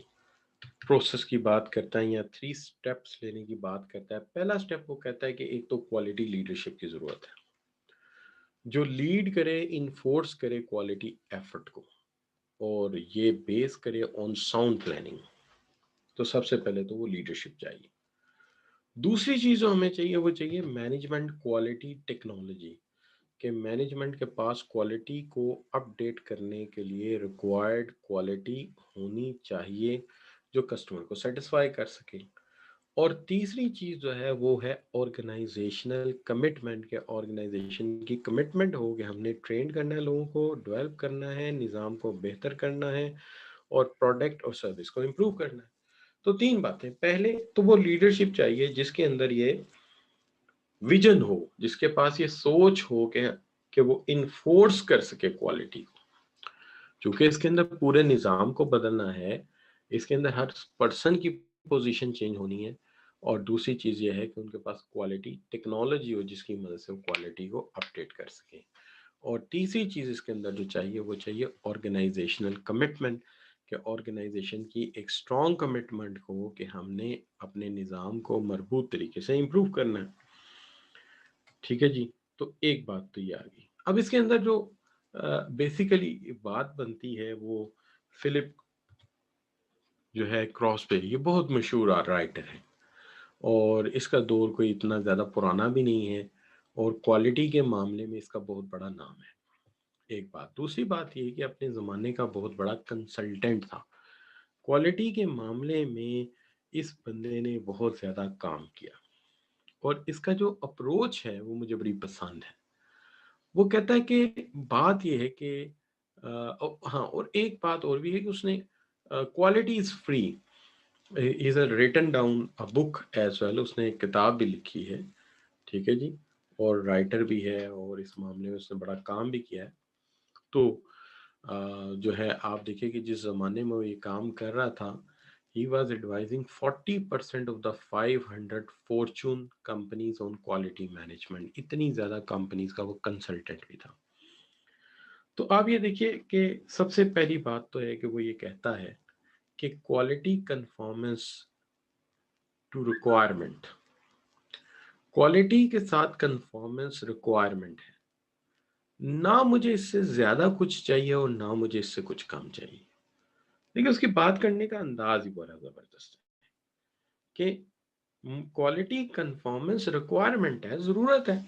[SPEAKER 1] प्रोसेस की बात करता है या 3 स्टेप्स लेने की बात करता है। पहला स्टेप वो कहता है कि एक तो क्वालिटी लीडरशिप की ज़रूरत है, जो लीड करे, इन्फोर्स करे क्वालिटी एफर्ट को और ये बेस करे ऑन साउंड प्लानिंग। तो सबसे पहले तो वो लीडरशिप चाहिए। दूसरी चीज़ जो हमें चाहिए वो चाहिए मैनेजमेंट क्वालिटी टेक्नोलॉजी, कि मैनेजमेंट के पास क्वालिटी को अपडेट करने के लिए रिक्वायर्ड क्वालिटी होनी चाहिए जो कस्टमर को सेटिस्फाई कर सके। और तीसरी चीज़ जो है वो है ऑर्गेनाइजेशनल कमिटमेंट, के ऑर्गेनाइजेशन की कमिटमेंट हो कि हमने ट्रेन करना है, लोगों को डेवलप करना है, निज़ाम को बेहतर करना है और प्रोडक्ट और सर्विस को इम्प्रूव करना है। तो तीन बातें, पहले तो वो लीडरशिप चाहिए जिसके अंदर ये विजन हो, जिसके पास ये सोच हो कि वो इन्फोर्स कर सके क्वालिटी को। चूंकि इसके अंदर पूरे निज़ाम को बदलना है, इसके अंदर हर पर्सन की पोजीशन चेंज होनी है, और दूसरी चीज़ ये है कि उनके पास क्वालिटी टेक्नोलॉजी हो जिसकी मदद से वो क्वालिटी को अपडेट कर सकें। और तीसरी चीज़ इसके अंदर जो चाहिए वो चाहिए ऑर्गेनाइजेशनल कमिटमेंट, कि ऑर्गेनाइजेशन की एक स्ट्रॉन्ग कमिटमेंट हो कि हमने अपने निज़ाम को मजबूत तरीके से इम्प्रूव करना है। ठीक है जी। तो एक बात तो ये आ गई। अब इसके अंदर जो बेसिकली बात बनती है वो फिलिप जो है क्रॉसबे, ये बहुत मशहूर राइटर है और इसका दौर कोई इतना ज़्यादा पुराना भी नहीं है और क्वालिटी के मामले में इसका बहुत बड़ा नाम है। एक बात, दूसरी बात ये है कि अपने ज़माने का बहुत बड़ा कंसल्टेंट था। क्वालिटी के मामले में इस बंदे ने बहुत ज़्यादा काम किया और इसका जो अप्रोच है वो मुझे बड़ी पसंद है। वो कहता है कि बात ये है कि हाँ, और एक बात और भी है कि उसने quality is free, is written down a book as well, उसने एक किताब भी लिखी है। ठीक है जी। और राइटर भी है और इस मामले में उसने बड़ा काम भी किया है। तो जो है आप देखिए कि जिस ज़माने में वो ये काम कर रहा था, he was advising 40% of the 500 Fortune companies on quality management. इतनी ज़्यादा कंपनीज का वो कंसल्टेंट भी था। तो आप ये देखिए कि सबसे पहली बात तो है कि वो ये कहता है कि quality conformance to requirement, quality के साथ कन्फॉर्मेंस रिक्वायरमेंट है। ना मुझे इससे ज़्यादा कुछ चाहिए और ना मुझे इससे कुछ कम चाहिए। देखिए उसकी बात करने का अंदाज ही बड़ा ज़बरदस्त है कि क्वालिटी कन्फॉर्मेंस रिक्वायरमेंट है, ज़रूरत है।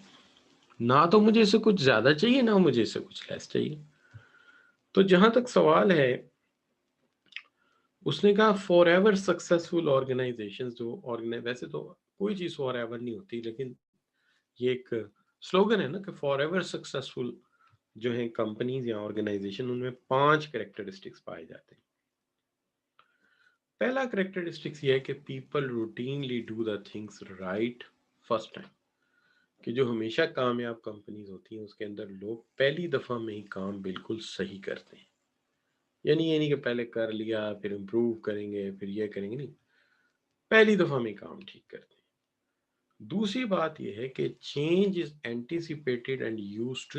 [SPEAKER 1] ना तो मुझे इससे कुछ ज़्यादा चाहिए ना मुझे इससे कुछ लेस चाहिए। तो जहाँ तक सवाल है, उसने कहा फॉर एवर सक्सेसफुल ऑर्गेनाइजेशंस, जो ऑर्गेनाइज, वैसे तो कोई चीज़ फॉर एवर नहीं होती, लेकिन ये एक स्लोगन है ना कि फॉर एवर सक्सेसफुल जो है कंपनीज या ऑर्गेनाइजेशन, उनमें 5 कैरेक्टरिस्टिक्स पाए जाते हैं। पहला कैरेक्टरिस्टिक्स ये है कि people routinely do the things right first time, कि जो हमेशा कामयाब कंपनीज होती हैं उसके अंदर लोग पहली दफ़ा में ही काम बिल्कुल सही करते हैं। यानी ये नहीं कि पहले कर लिया फिर इम्प्रूव करेंगे फिर ये करेंगे, नहीं, पहली दफ़ा में ही काम ठीक करते हैं। दूसरी बात यह है कि change is anticipated and used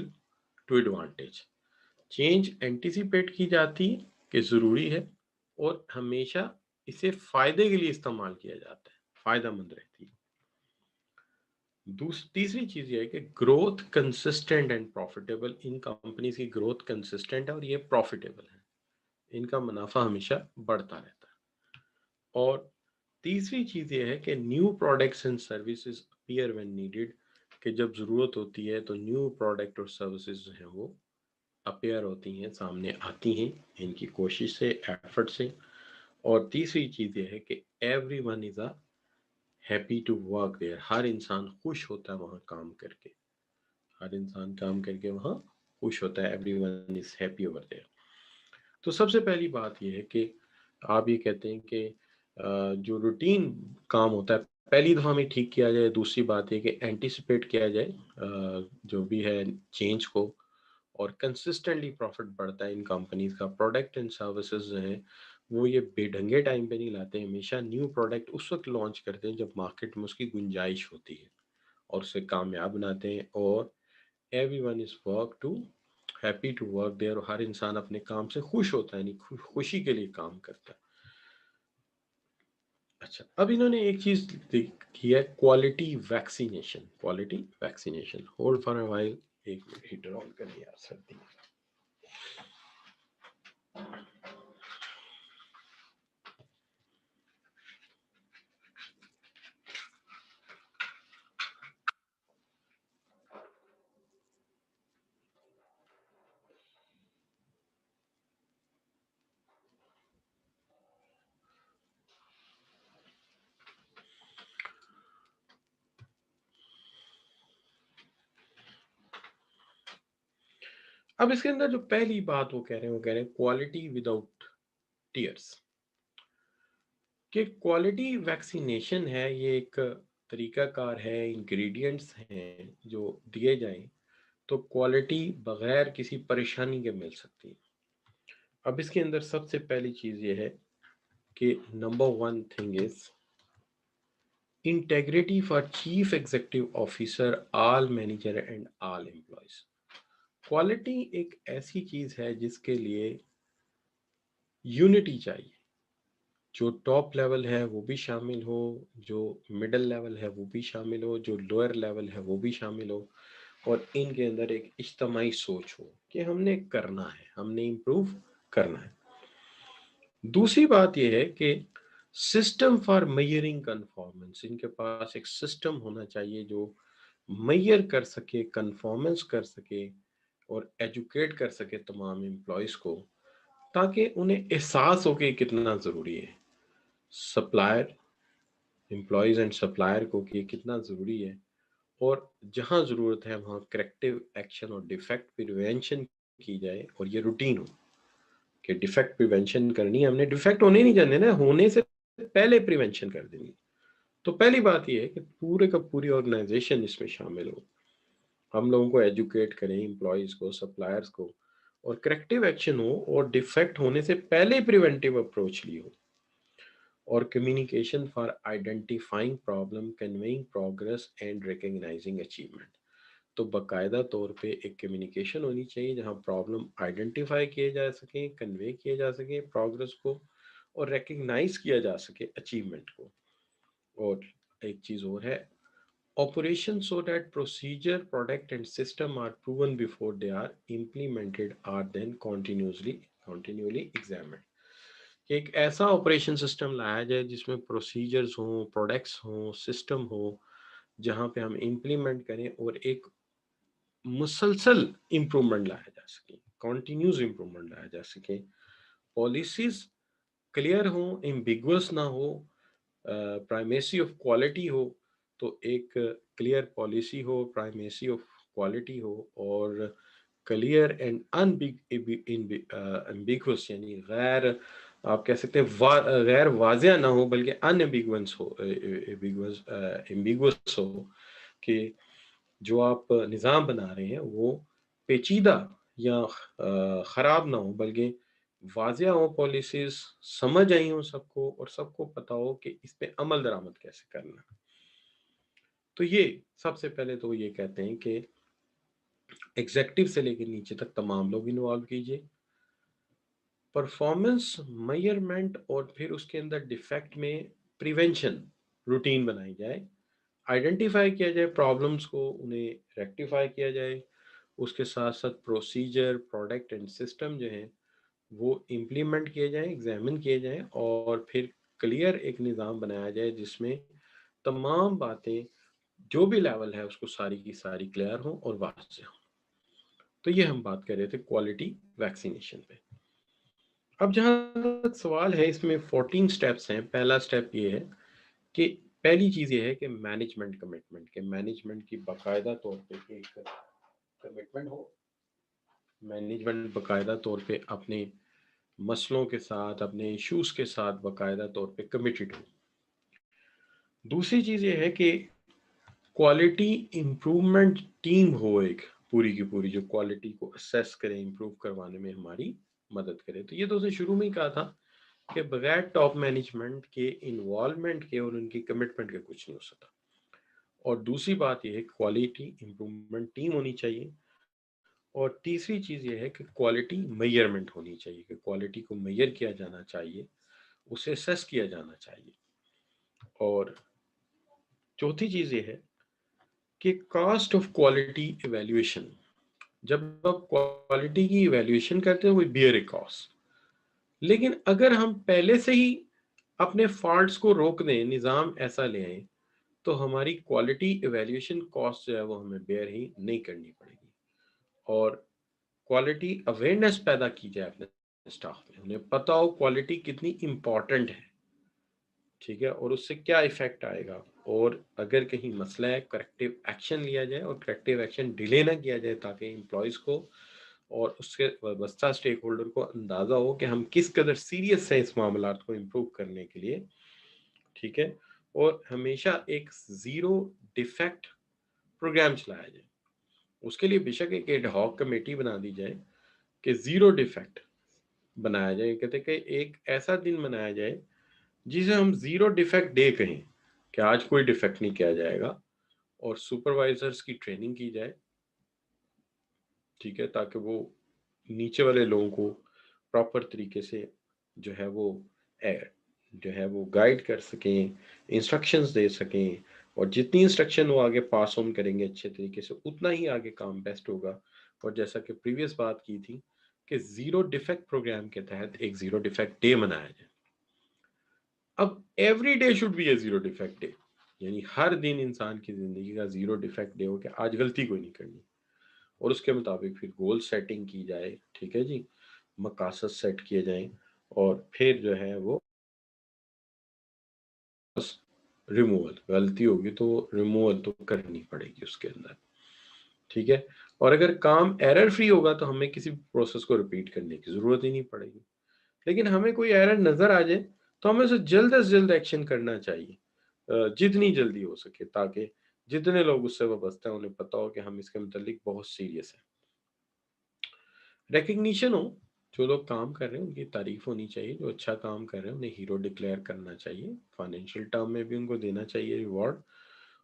[SPEAKER 1] to advantage. Change anticipate की जाती है कि ज़रूरी है और हमेशा इसे फ़ायदे के लिए इस्तेमाल किया जाता है, फ़ायदेमंद रहती है। तीसरी चीज़ ये है कि growth consistent and profitable, in companies की ग्रोथ कंसिस्टेंट है और ये प्रॉफिटेबल है, इनका मुनाफा हमेशा बढ़ता रहता है। और तीसरी चीज़ ये है कि new products and services appear when needed, कि जब ज़रूरत होती है तो न्यू प्रोडक्ट और सर्विसेज जो हैं वो अपीयर होती हैं, सामने आती हैं, इनकी कोशिश से, एफर्ट से। और तीसरी चीज़ ये है कि every one is a happy to work there, हर इंसान खुश होता है वहाँ काम करके, हर इंसान काम करके वहाँ खुश होता है, every one is happy over there. तो सबसे पहली बात ये है कि आप ये कहते हैं कि जो रूटीन काम होता है पहली दफ़ा में ठीक किया जाए। दूसरी बात ये कि एंटिसिपेट किया जाए जो भी है चेंज को, और कंसिस्टेंटली प्रॉफिट बढ़ता है इन कंपनीज का। प्रोडक्ट एंड सर्विसेज जो हैं वो ये बेढंगे टाइम पे नहीं लाते हैं, हमेशा न्यू प्रोडक्ट उस वक्त लॉन्च करते हैं जब मार्केट में उसकी गुंजाइश होती है और उसे कामयाब बनाते हैं। और everyone is work to happy to work there, और हर इंसान अपने काम से खुश होता है, यानी खुशी के लिए काम करता है। अच्छा, अब इन्होंने एक चीज की है, quality vaccination. Quality vaccination, hold for a while, एक मिनट, हीटर ऑन करिए यार, सर्दी है। अब इसके अंदर जो पहली बात वो कह रहे हैं क्वालिटी विदाउट टीयर्स। कि क्वालिटी वैक्सीनेशन है, ये एक तरीकाकार है, इंग्रेडिएंट्स हैं जो दिए जाएं तो क्वालिटी बगैर किसी परेशानी के मिल सकती है। अब इसके अंदर सबसे पहली चीज ये है कि number one thing is integrity for chief executive officer, all manager and all employees. Quality एक ऐसी चीज है जिसके लिए यूनिटी चाहिए। जो टॉप लेवल है वो भी शामिल हो, जो मिडिल लेवल है वो भी शामिल हो, जो लोअर लेवल है वो भी शामिल हो, और इनके अंदर एक इज्तमाही सोच हो कि हमने करना है, हमने इम्प्रूव करना है। दूसरी बात यह है कि सिस्टम फॉर मेजरिंग कन्फॉर्मेंस, इनके पास एक सिस्टम होना चाहिए जो मेजर कर सके, कन्फॉर्मेंस कर सके और एजुकेट कर सके तमाम एम्प्लॉयज़ को, ताकि उन्हें एहसास हो कि कितना ज़रूरी है सप्लायर, एम्प्लॉयज़ एंड सप्लायर को, कि ये कितना ज़रूरी है, और जहाँ ज़रूरत है वहाँ करेक्टिव एक्शन और डिफेक्ट प्रिवेंशन की जाए, और ये रूटीन हो कि डिफेक्ट प्रिवेंशन करनी है, हमने डिफेक्ट होने नहीं जाने ना, होने से पहले प्रिवेंशन कर देनी। तो पहली बात ये है कि पूरे का पूरी ऑर्गेनाइजेशन इसमें शामिल हो, हम लोगों को एजुकेट करें, एम्प्लॉयज़ को, सप्लायर्स को, और करेक्टिव एक्शन हो और डिफेक्ट होने से पहले प्रिवेंटिव अप्रोच ली हो, और communication for identifying problem, conveying progress and recognising achievement. तो बाकायदा तौर पे एक कम्युनिकेशन होनी चाहिए जहाँ प्रॉब्लम आइडेंटिफाई किए जा सके, कन्वे किए जा सके प्रोग्रेस को, और रिकग्नाइज किया जा सके अचीवमेंट को। और एक चीज़ और है, operation so that procedure, product and system are proven before they are implemented are then continuously examined. कि एक ऐसा ऑपरेशन सिस्टम लाया जाए जिसमें प्रोसीजर्स हों, प्रोडक्ट्स हों, सिस्टम हो, जहाँ पे हम इम्प्लीमेंट करें और एक मुसलसल इम्प्रूवमेंट लाया जा सके, कॉन्टिन्यूस इम्प्रूवमेंट लाया जा सके, पॉलिसीज क्लियर हो, एम्बिगुअस ना हो, प्राइमेसी ऑफ क्वालिटी हो। तो एक क्लियर पॉलिसी हो, प्राइमेसी ऑफ क्वालिटी हो, और क्लियर एंड एम्बिगुअस, यानी गैर, आप कह सकते हैं गैर वाजिया ना हो, बल्कि अनएम्बिगुअस हो, एम्बिगुअस हो, कि जो आप निज़ाम बना रहे हैं वो पेचीदा या ख़राब ना हो, बल्कि वाज़िया हो, पॉलिसीज़ समझ आई हों सबको, और सबको पता हो कि इस पे अमल दरामद कैसे करना है। तो ये सबसे पहले तो ये कहते हैं कि एग्ज़ेक्टिव से लेके नीचे तक तमाम लोग इन्वॉल्व कीजिए। परफॉर्मेंस मेजरमेंट और फिर उसके अंदर डिफेक्ट में प्रिवेंशन रूटीन बनाई जाए, आइडेंटिफाई किया जाए प्रॉब्लम्स को, उन्हें रेक्टिफाई किया जाए, उसके साथ साथ प्रोसीजर, प्रोडक्ट एंड सिस्टम जो हैं वो इम्प्लीमेंट किए जाएं, एग्जामिन किए जाएं, और फिर क्लियर एक निज़ाम बनाया जाए जिसमें तमाम बातें, जो भी लेवल है उसको सारी की सारी क्लियर हो और वाज़ेह हो। तो ये हम बात कर रहे थे क्वालिटी वैक्सीनेशन पे। अब जहाँ तक सवाल है, इसमें 14 स्टेप्स हैं। पहला स्टेप ये है कि पहली चीज़ ये है कि मैनेजमेंट कमिटमेंट, के मैनेजमेंट की बाकायदा तौर पे एक कमिटमेंट हो, मैनेजमेंट बाकायदा तौर पे अपने मसलों के साथ, अपने इश्यूज के साथ बाकायदा तौर पे कमिटेड हो। दूसरी चीज़ ये है कि क्वालिटी इम्प्रूवमेंट टीम हो, एक पूरी की पूरी, जो क्वालिटी को असेस करे, इम्प्रूव करवाने में हमारी मदद करे। तो ये तो उसने शुरू में ही कहा था कि बगैर टॉप मैनेजमेंट के इन्वॉल्वमेंट के और उनकी कमिटमेंट के कुछ नहीं हो सकता। और दूसरी बात यह है क्वालिटी इम्प्रूवमेंट टीम होनी चाहिए। और तीसरी चीज़ ये है कि क्वालिटी मेजरमेंट होनी चाहिए, कि क्वालिटी को मेजर किया जाना चाहिए, उसे असेस किया जाना चाहिए। और चौथी चीज़ ये है कि कॉस्ट ऑफ क्वालिटी इवैल्यूएशन, जब आप क्वालिटी की इवैल्यूएशन करते हैं वो बियर ए कॉस्ट, लेकिन अगर हम पहले से ही अपने फॉल्ट्स को रोक दें, निज़ाम ऐसा ले आए, तो हमारी क्वालिटी इवैल्यूएशन कॉस्ट जो है वो हमें बेयर ही नहीं करनी पड़ेगी। और क्वालिटी अवेयरनेस पैदा की जाए अपने स्टाफ में, उन्हें पता हो क्वालिटी कितनी इम्पॉर्टेंट है, ठीक है, और उससे क्या इफेक्ट आएगा, और अगर कहीं मसला है करेक्टिव एक्शन लिया जाए, और करेक्टिव एक्शन डिले ना किया जाए, ताकि एम्प्लॉयज़ को और उसके वाबस्ता स्टेक होल्डर को अंदाज़ा हो कि हम किस कदर सीरियस हैं इस मामलात को इम्प्रूव करने के लिए, ठीक है? और हमेशा एक ज़ीरो डिफेक्ट प्रोग्राम चलाया जाए। उसके लिए बेशक एक एड हॉक कमेटी बना दी जाए कि ज़ीरो डिफेक्ट बनाया जाए। कहते हैं कि एक ऐसा दिन मनाया जाए जिसे हम ज़ीरो डिफेक्ट डे कहें, कि आज कोई डिफेक्ट नहीं किया जाएगा, और सुपरवाइजर्स की ट्रेनिंग की जाए, ठीक है? ताकि वो नीचे वाले लोगों को प्रॉपर तरीके से जो है वो जो है वो गाइड कर सकें, इंस्ट्रक्शंस दे सकें, और जितनी इंस्ट्रक्शन वो आगे पास ऑन करेंगे अच्छे तरीके से, उतना ही आगे काम बेस्ट होगा। और जैसा कि प्रीवियस बात की थी कि ज़ीरो डिफेक्ट प्रोग्राम के तहत एक ज़ीरो डिफेक्ट डे मनाया जाए। अब every day should be A zero defect day, यानी हर दिन इंसान की ज़िंदगी का ज़ीरो डिफेक्ट डे हो कि आज गलती कोई नहीं करनी, और उसके मुताबिक फिर गोल सेटिंग की जाए, ठीक है जी? मकासद सेट किए जाएँ, और फिर जो है वो बस रिमूवल, गलती होगी तो रिमूवल तो करनी पड़ेगी उसके अंदर, ठीक है? और अगर काम एरर फ्री होगा तो हमें किसी प्रोसेस को रिपीट करने की ज़रूरत ही नहीं पड़ेगी। लेकिन हमें कोई एरर नज़र आ जाए तो हमें उसे जल्द से जल्द एक्शन करना चाहिए, जितनी जल्दी हो सके, ताकि जितने लोग उससे वाबस्ता हैं उन्हें पता हो कि हम इसके मुतालिक बहुत सीरियस हैं। रिकग्निशन हो, जो लोग काम कर रहे हैं उनकी तारीफ होनी चाहिए, जो अच्छा काम कर रहे हैं उन्हें हीरो डिक्लेयर करना चाहिए, फाइनेंशियल टर्म में भी उनको देना चाहिए रिवॉर्ड,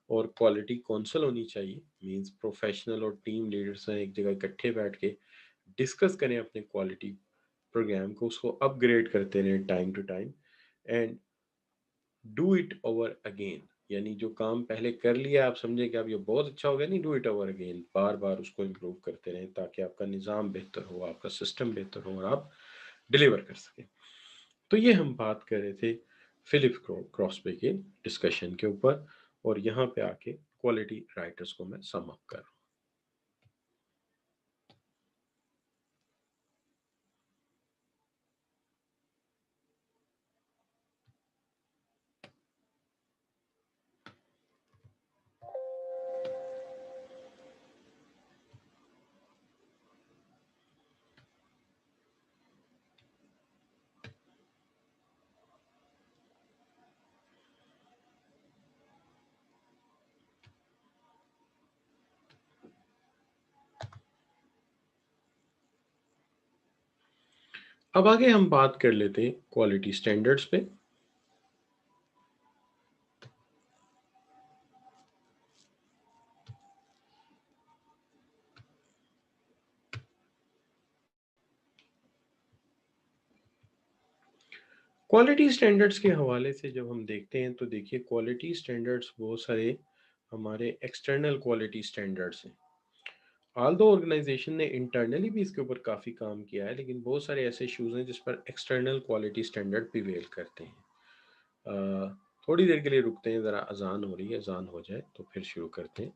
[SPEAKER 1] और क्वालिटी काउंसिल होनी चाहिए, मींस प्रोफेशनल और टीम लीडर्स हैं एक जगह इकट्ठे बैठ के डिस्कस करें अपने क्वालिटी प्रोग्राम को, उसको अपग्रेड करते रहें time to time, and do it over again, यानी जो काम पहले कर लिया आप समझे कि अब ये बहुत अच्छा हो गया, नहीं, डू इट ओवर अगेन, बार बार उसको इम्प्रूव करते रहें ताकि आपका निज़ाम बेहतर हो, आपका सिस्टम बेहतर हो, और आप डिलीवर कर सकें। तो ये हम बात कर रहे थे फिलिप क्रॉसबे के डिस्कशन के ऊपर, और यहाँ पे आके क्वालिटी राइटर्स को मैं सम अप कर रहा हूँ। अब आगे हम बात कर लेते हैं क्वालिटी स्टैंडर्ड्स पे। क्वालिटी स्टैंडर्ड्स के हवाले से जब हम देखते हैं तो देखिए, क्वालिटी स्टैंडर्ड्स बहुत सारे हमारे एक्सटर्नल क्वालिटी स्टैंडर्ड्स हैं। आल्दो ऑर्गेनाइजेशन ने इंटरनली भी इसके ऊपर काफ़ी काम किया है, लेकिन बहुत सारे ऐसे इश्यूज हैं जिस पर एक्सटर्नल क्वालिटी स्टैंडर्ड प्रिवेल करते हैं। थोड़ी देर के लिए रुकते हैं, ज़रा अजान हो रही है, अजान हो जाए तो फिर शुरू करते हैं।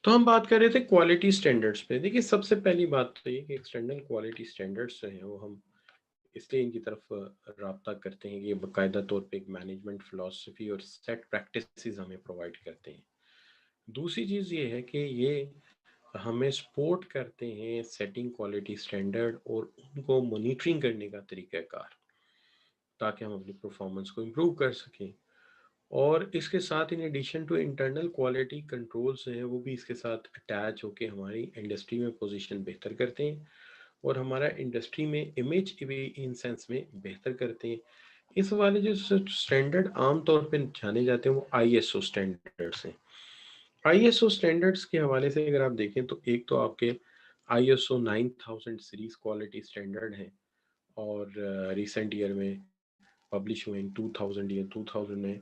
[SPEAKER 1] तो हम बात कर रहे थे क्वालिटी स्टैंडर्ड्स पे। देखिए, सबसे पहली बात तो ये कि एक्सटर्नल क्वालिटी स्टैंडर्ड्स जो हैं वो हम इसलिए इनकी तरफ राब्ता करते हैं कि ये बाकायदा तौर पे एक मैनेजमेंट फ़िलॉसफ़ी और सेट प्रैक्टिसेस हमें प्रोवाइड करते हैं। दूसरी चीज़ ये है कि ये हमें सपोर्ट करते हैं सेटिंग क्वालिटी स्टैंडर्ड और उनको मॉनिटरिंग करने का तरीक़ाकार, ताकि हम अपनी परफॉर्मेंस को इम्प्रूव कर सकें। और इसके साथ in addition to internal quality controls हैं, वो भी इसके साथ अटैच होकर हमारी इंडस्ट्री में पोजीशन बेहतर करते हैं और हमारा इंडस्ट्री में इमेज भी इन सेंस में बेहतर करते हैं। इस वाले जो स्टैंडर्ड आम तौर पे जाने जाते हैं वो आईएसओ स्टैंडर्ड्स हैं। आईएसओ स्टैंडर्ड्स के हवाले से अगर आप देखें तो एक तो आपके आईएसओ 9000 सीरीज क्वालिटी स्टैंडर्ड है और रिसेंट ईयर में पब्लिश हुए हैं 2000 ईयर 2000 में।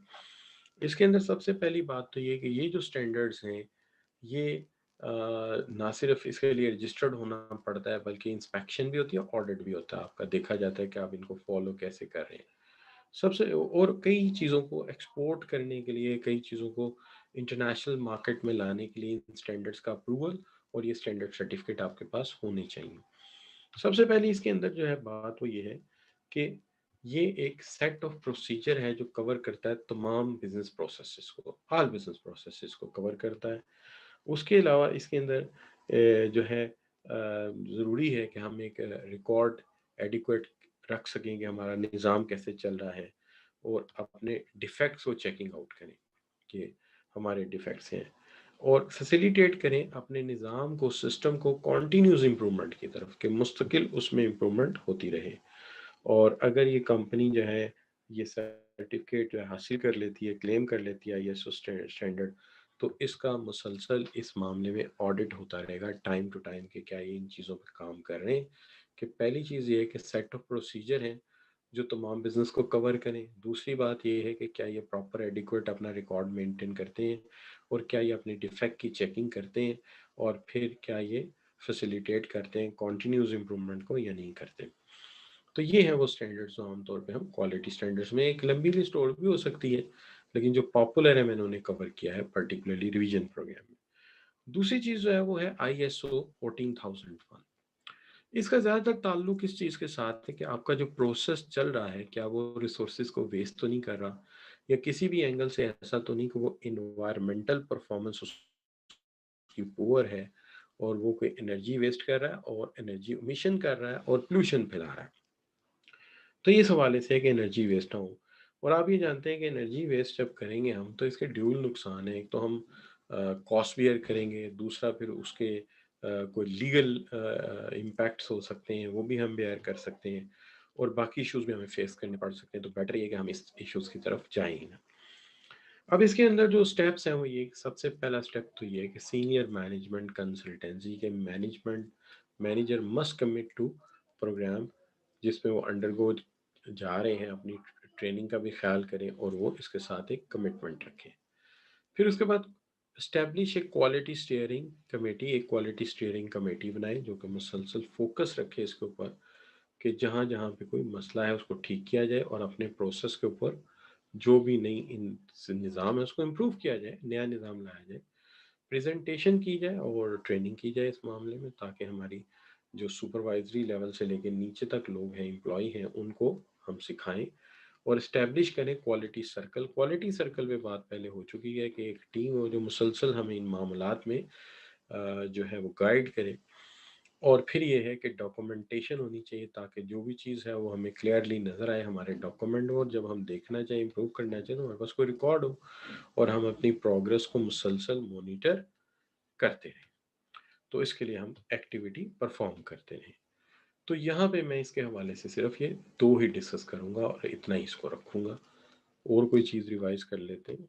[SPEAKER 1] इसके अंदर सबसे पहली बात तो ये कि ये जो स्टैंडर्ड्स हैं ये ना सिर्फ इसके लिए रजिस्टर्ड होना पड़ता है बल्कि इंस्पेक्शन भी होती है, ऑडिट भी होता है, आपका देखा जाता है कि आप इनको फॉलो कैसे कर रहे हैं। सबसे और कई चीज़ों को एक्सपोर्ट करने के लिए, कई चीज़ों को इंटरनेशनल मार्केट में लाने के लिए इन स्टैंडर्ड्स का अप्रूवल और ये स्टैंडर्ड सर्टिफिकेट आपके पास होने चाहिए। सबसे पहले इसके अंदर जो है बात वो ये है कि ये एक सेट ऑफ प्रोसीजर है जो कवर करता है तमाम बिजनेस प्रोसेसेस को, ऑल बिजनेस प्रोसेसेस को कवर करता है। उसके अलावा इसके अंदर जो है ज़रूरी है कि हम एक रिकॉर्ड एडिक्वेट रख सकें कि हमारा निज़ाम कैसे चल रहा है और अपने डिफेक्ट्स को चेकिंग आउट करें कि हमारे डिफेक्ट्स हैं और फैसिलिटेट करें अपने निज़ाम को, सिस्टम को कॉन्टीन्यूस इम्प्रूवमेंट की तरफ, कि मुस्तकिल उसमें इम्प्रूवमेंट होती रहे। और अगर ये कंपनी जो है ये सर्टिफिकेट जो है हासिल कर लेती है, क्लेम कर लेती है आईएसओ स्टैंडर्ड, तो इसका मुसलसल इस मामले में ऑडिट होता रहेगा टाइम टू टाइम कि क्या ये इन चीज़ों पे काम कर रहे हैं। कि पहली चीज़ ये है कि सेट ऑफ प्रोसीजर हैं जो तमाम बिजनेस को कवर करें। दूसरी बात ये है कि क्या ये प्रॉपर एडिक्वेट अपना रिकॉर्ड मेंटेन करते हैं और क्या ये अपने डिफेक्ट की चेकिंग करते हैं और फिर क्या ये फैसिलिटेट करते हैं कॉन्टीन्यूस इम्प्रूवमेंट को या नहीं करते। तो ये है वो स्टैंडर्ड्स जो आमतौर पे हम क्वालिटी स्टैंडर्ड्स में, एक लंबी लिस्ट और भी हो सकती है लेकिन जो पॉपुलर है मैंने उन्हें कवर किया है पर्टिकुलरली रिवीजन प्रोग्राम में। दूसरी चीज़ जो है वो है आईएसओ 14001। इसका ज़्यादातर ताल्लुक इस चीज़ के साथ है कि आपका जो प्रोसेस चल रहा है क्या वो रिसोर्सेज को वेस्ट तो नहीं कर रहा, या किसी भी एंगल से ऐसा तो नहीं कि वो इन्वायरमेंटल परफॉर्मेंस उसकी पुअर है और वो कोई एनर्जी वेस्ट कर रहा है और एनर्जी इमिशन कर रहा है और पोल्यूशन फैला रहा है। तो इस हवाले से है कि एनर्जी वेस्ट ना हो। और आप ये जानते हैं कि एनर्जी वेस्ट जब करेंगे हम तो इसके ड्यूल नुकसान है। एक तो हम कॉस्ट बियर करेंगे, दूसरा फिर उसके कोई लीगल इम्पैक्ट्स हो सकते हैं वो भी हम बेयर कर सकते हैं और बाकी इश्यूज भी हमें फेस करने पड़ सकते हैं। तो बेटर ये कि हम इस इश्यूज की तरफ जाएं ही ना। अब इसके अंदर जो स्टेप्स हैं वो ये, सबसे पहला स्टेप तो ये है कि सीनियर मैनेजमेंट कंसल्टेंसी के management manager must commit to programme जिसमें वो अंडरगो जा रहे हैं, अपनी ट्रेनिंग का भी ख्याल करें और वो इसके साथ एक कमिटमेंट रखें। फिर उसके बाद इस्टेब्लिश एक क्वालिटी स्टीयरिंग कमेटी, एक क्वालिटी स्टीयरिंग कमेटी बनाए जो कि मुसलसल फोकस रखे इसके ऊपर कि जहाँ जहाँ पे कोई मसला है उसको ठीक किया जाए और अपने प्रोसेस के ऊपर जो भी नई इन निज़ाम है उसको इम्प्रूव किया जाए, नया निज़ाम लाया जाए, प्रेजेंटेशन की जाए और ट्रेनिंग की जाए इस मामले में, ताकि हमारी जो सुपरवाइजरी लेवल से लेकर नीचे तक लोग हैं, एम्प्लॉय हैं, उनको हम सिखाएं और इस्टेब्लिश करें क्वालिटी सर्कल। क्वालिटी सर्कल पे बात पहले हो चुकी है कि एक टीम हो जो मुसलसल हमें इन मामलात में जो है वो गाइड करे और फिर ये है कि डॉक्यूमेंटेशन होनी चाहिए ताकि जो भी चीज़ है वो हमें क्लियरली नज़र आए हमारे डॉक्यूमेंट में, और जब हम देखना चाहें इम्प्रूव करना चाहें तो हमारे पास कोई रिकॉर्ड हो और हम अपनी प्रोग्रेस को मुसलसल मोनिटर करते रहें। तो इसके लिए हम एक्टिविटी परफॉर्म करते रहें। तो यहाँ पे मैं इसके हवाले से सिर्फ ये दो ही डिस्कस करूँगा और इतना ही इसको रखूँगा। और कोई चीज़ रिवाइज कर लेते हैं।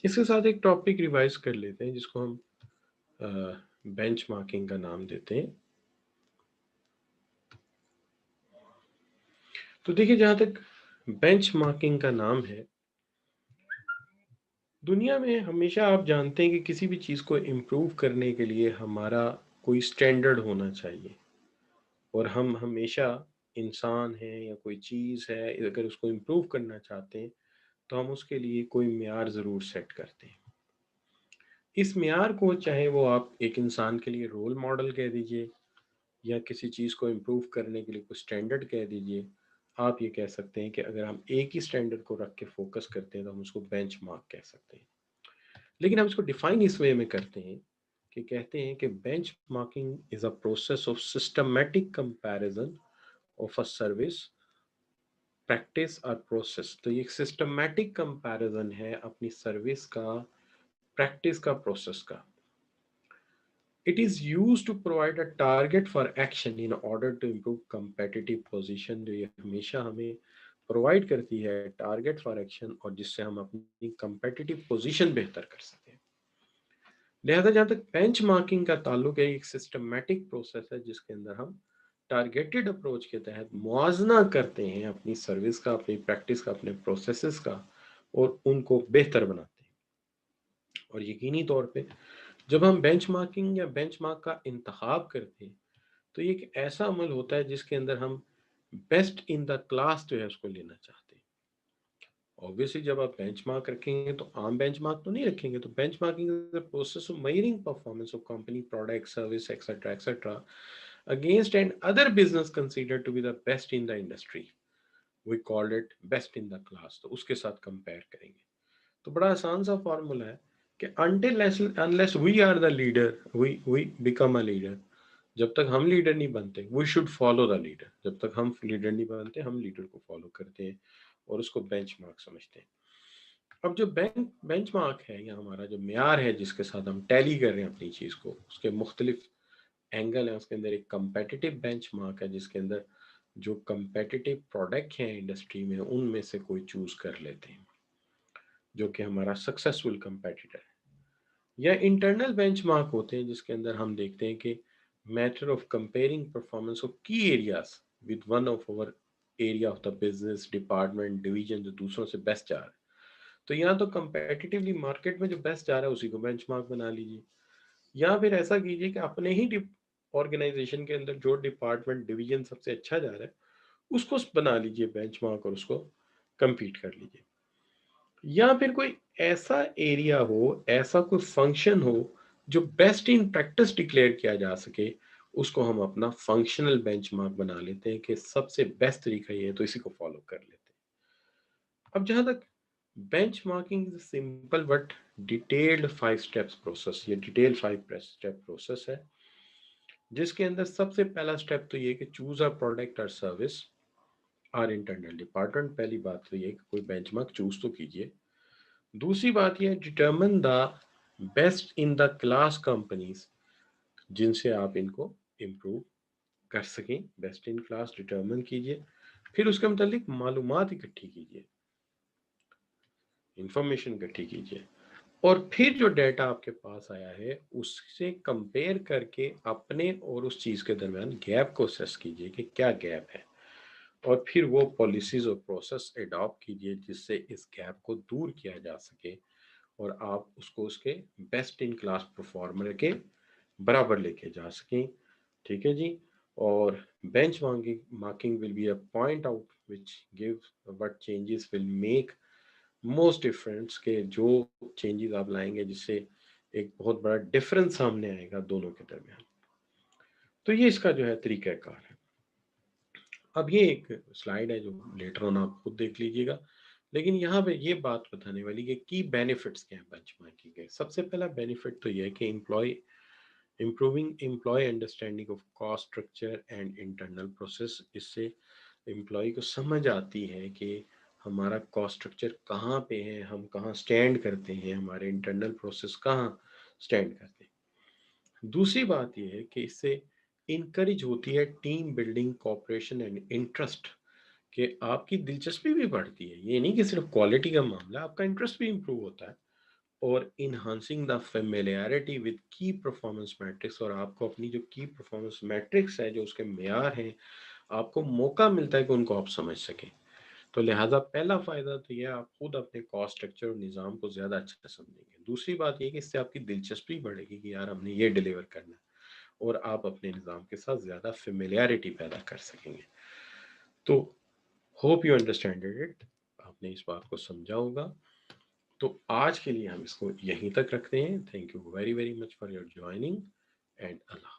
[SPEAKER 1] इसके साथ एक टॉपिक रिवाइज कर लेते हैं जिसको हम बेंचमार्किंग का नाम देते हैं। तो देखिए, जहाँ तक बेंचमार्किंग का नाम है, दुनिया में हमेशा आप जानते हैं कि किसी भी चीज़ को इम्प्रूव करने के लिए हमारा कोई स्टैंडर्ड होना चाहिए, और हम हमेशा, इंसान है या कोई चीज़ है, अगर उसको इम्प्रूव करना चाहते हैं तो हम उसके लिए कोई मेयार ज़रूर सेट करते हैं। इस मेयार को, चाहे वो आप एक इंसान के लिए रोल मॉडल कह दीजिए या किसी चीज़ को इम्प्रूव करने के लिए कोई स्टैंडर्ड कह दीजिए, आप ये कह सकते हैं कि अगर हम एक ही स्टैंडर्ड को रख के फोकस करते हैं तो हम उसको बेंचमार्क कह सकते हैं। लेकिन हम इसको डिफाइन इस वे में करते हैं कि कहते हैं कि benchmarking is a process of systematic comparison of a service, practice और प्रोसेस। तो ये एक सिस्टमैटिक कंपैरिजन है अपनी सर्विस का, प्रैक्टिस का, प्रोसेस का। It is used to provide a target for action in order to improve competitive position। जो ये हमेशा हमें प्रोवाइड करती है टारगेट फॉर एक्शन, और जिससे हम अपनी कंपेटिटिव पोजीशन बेहतर कर सकें। लिहाजा जहाँ तक बेंच मार्किंग का ताल्लुक है, एक सिस्टमेटिक प्रोसेस है जिसके अंदर हम टारगेटेड अप्रोच के तहत मुआजना करते हैं अपनी सर्विस का, अपनी प्रैक्टिस का, अपने प्रोसेसेस का, और उनको बेहतर बनाते हैं। और यकीनी तौर पे जब हम बेंचमार्किंग या बेंचमार्क का इंतखाब करते हैं तो ये एक ऐसा अमल होता है जिसके अंदर हम बेस्ट इन द क्लास जो है उसको लेना चाहते हैं। ऑब्वियसली जब आप बेंचमार्क रखेंगे तो आम बेंचमार्क तो नहीं रखेंगे। तो benchmarking is the process of measuring performance of company, product, service, etcetera etcetera against and other business considered to be the best in the industry. We called it best in the class. तो उसके साथ compare करेंगे। तो बड़ा आसान सा formula है कि until unless we are the leader, we become a leader। जब तक हम लीडर नहीं बनते, we should follow the leader. जब तक हम लीडर नहीं बनते, हम लीडर को फॉलो करते हैं और उसको बेंचमार्क समझते हैं। अब जो बेंचमार्क है या हमारा जो म्यार है जिसके साथ हम टैली कर रहे हैं अपनी चीज़ को, उसके मुख्तलिफ एंगल है। उसके अंदर एक कंपेटिटिव बेंचमार्क है जिसके अंदर जो कंपेटिटिव प्रोडक्ट हैं इंडस्ट्री में उनमें से कोई चूज कर लेते हैं जो कि हमारा सक्सेसफुल कंपेटिटर है। या इंटरनल बेंचमार्क होते हैं जिसके अंदर हम देखते हैं कि matter of comparing performance of key areas with one of our area of the business department division जो दूसरों से बेस्ट जा रहा है। तो यहाँ तो कंपेटिटिवली मार्केट में जो बेस्ट जा रहा है उसी को बेंचमार्क बना लीजिए। या फिर ऐसा कीजिए कि अपने ही ऑर्गेनाइजेशन के अंदर जो डिपार्टमेंट डिवीजन सबसे अच्छा जा रहा है उसको बना लीजिए बेंचमार्क और उसको compete कर लीजिए। या फिर कोई ऐसा एरिया हो, ऐसा कोई फंक्शन हो जो बेस्ट इन प्रैक्टिस डिक्लेयर किया जा सके, उसको हम अपना फंक्शनल बेंचमार्क बना लेते हैं कि सबसे बेस्ट तरीका ये है, तो इसी को फॉलो कर लेते हैं। अब जहां तक benchmarking is simple but detailed 5 steps process, ये डिटेल 5 स्टेप प्रोसेस है जिसके अंदर सबसे पहला स्टेप तो ये कि चूज अ प्रोडक्ट और सर्विस आर इंटरनल डिपार्टमेंट। पहली बात तो ये कि कोई बेंचमार्क चूज तो कीजिए। दूसरी बात यह, determine the best in the class companies जिनसे आप इनको इम्प्रूव कर सकें। बेस्ट इन क्लास डिटर्मिन कीजिए। फिर उसके मुतालिक मालूमात इकट्ठी कीजिए, इंफॉर्मेशन इकट्ठी कीजिए, और फिर जो डाटा आपके पास आया है उससे कंपेयर करके अपने और उस चीज़ के दरमियान गैप को असेस कीजिए कि क्या गैप है, और फिर वो पॉलिसीज और प्रोसेस एडॉप्ट कीजिए जिससे इस गैप को दूर किया जा सके और आप उसको उसके बेस्ट इन क्लास परफॉर्मर के बराबर लेके जा सकें। ठीक है जी। और bench marking will be a point out which give what changes will make most difference, के जो चेंजेस आप लाएंगे जिससे एक बहुत बड़ा डिफरेंस सामने आएगा दोनों के दरमियान। तो ये इसका जो है तरीक़ाकार है। अब ये एक स्लाइड है जो लेटर ऑन आप खुद देख लीजिएगा, लेकिन यहाँ पे ये बात बताने वाली कि की बेनिफिट्स क्या हैं बेंचमार्किंग के। सबसे पहला बेनिफिट तो ये है कि improving employee understanding of cost structure and internal process. इससे एम्प्लॉय को समझ आती है कि हमारा कॉस्ट स्ट्रक्चर कहाँ पे है, हम कहाँ स्टैंड करते हैं, हमारे इंटरनल प्रोसेस कहाँ स्टैंड करते हैं। दूसरी बात यह है कि इससे इनकरेज होती है team building, cooperation and interest, कि आपकी दिलचस्पी भी बढ़ती है। ये नहीं कि सिर्फ क्वालिटी का मामला, आपका इंटरेस्ट भी इम्प्रूव होता है। और इन्हांसिंग द फेमिलियरिटी विद की परफॉर्मेंस मैट्रिक्स, और आपको अपनी जो की परफॉर्मेंस मैट्रिक्स है, जो उसके मेयार हैं, आपको मौका मिलता है कि उनको आप समझ सकें। तो लिहाजा पहला फ़ायदा तो यह, आप खुद अपने कॉस्ट स्ट्रक्चर और निज़ाम को ज़्यादा अच्छे से समझेंगे। दूसरी बात ये कि इससे आपकी दिलचस्पी बढ़ेगी कि यार हमने ये डिलीवर करना है, और आप अपने निज़ाम के साथ ज़्यादा फेमिलियरिटी पैदा कर सकेंगे। तो होप यू अंडरस्टैंडेड इट, आपने इस बात को समझा होगा। तो आज के लिए हम इसको यहीं तक रखते हैं। Thank you very very much for your joining, and Allah.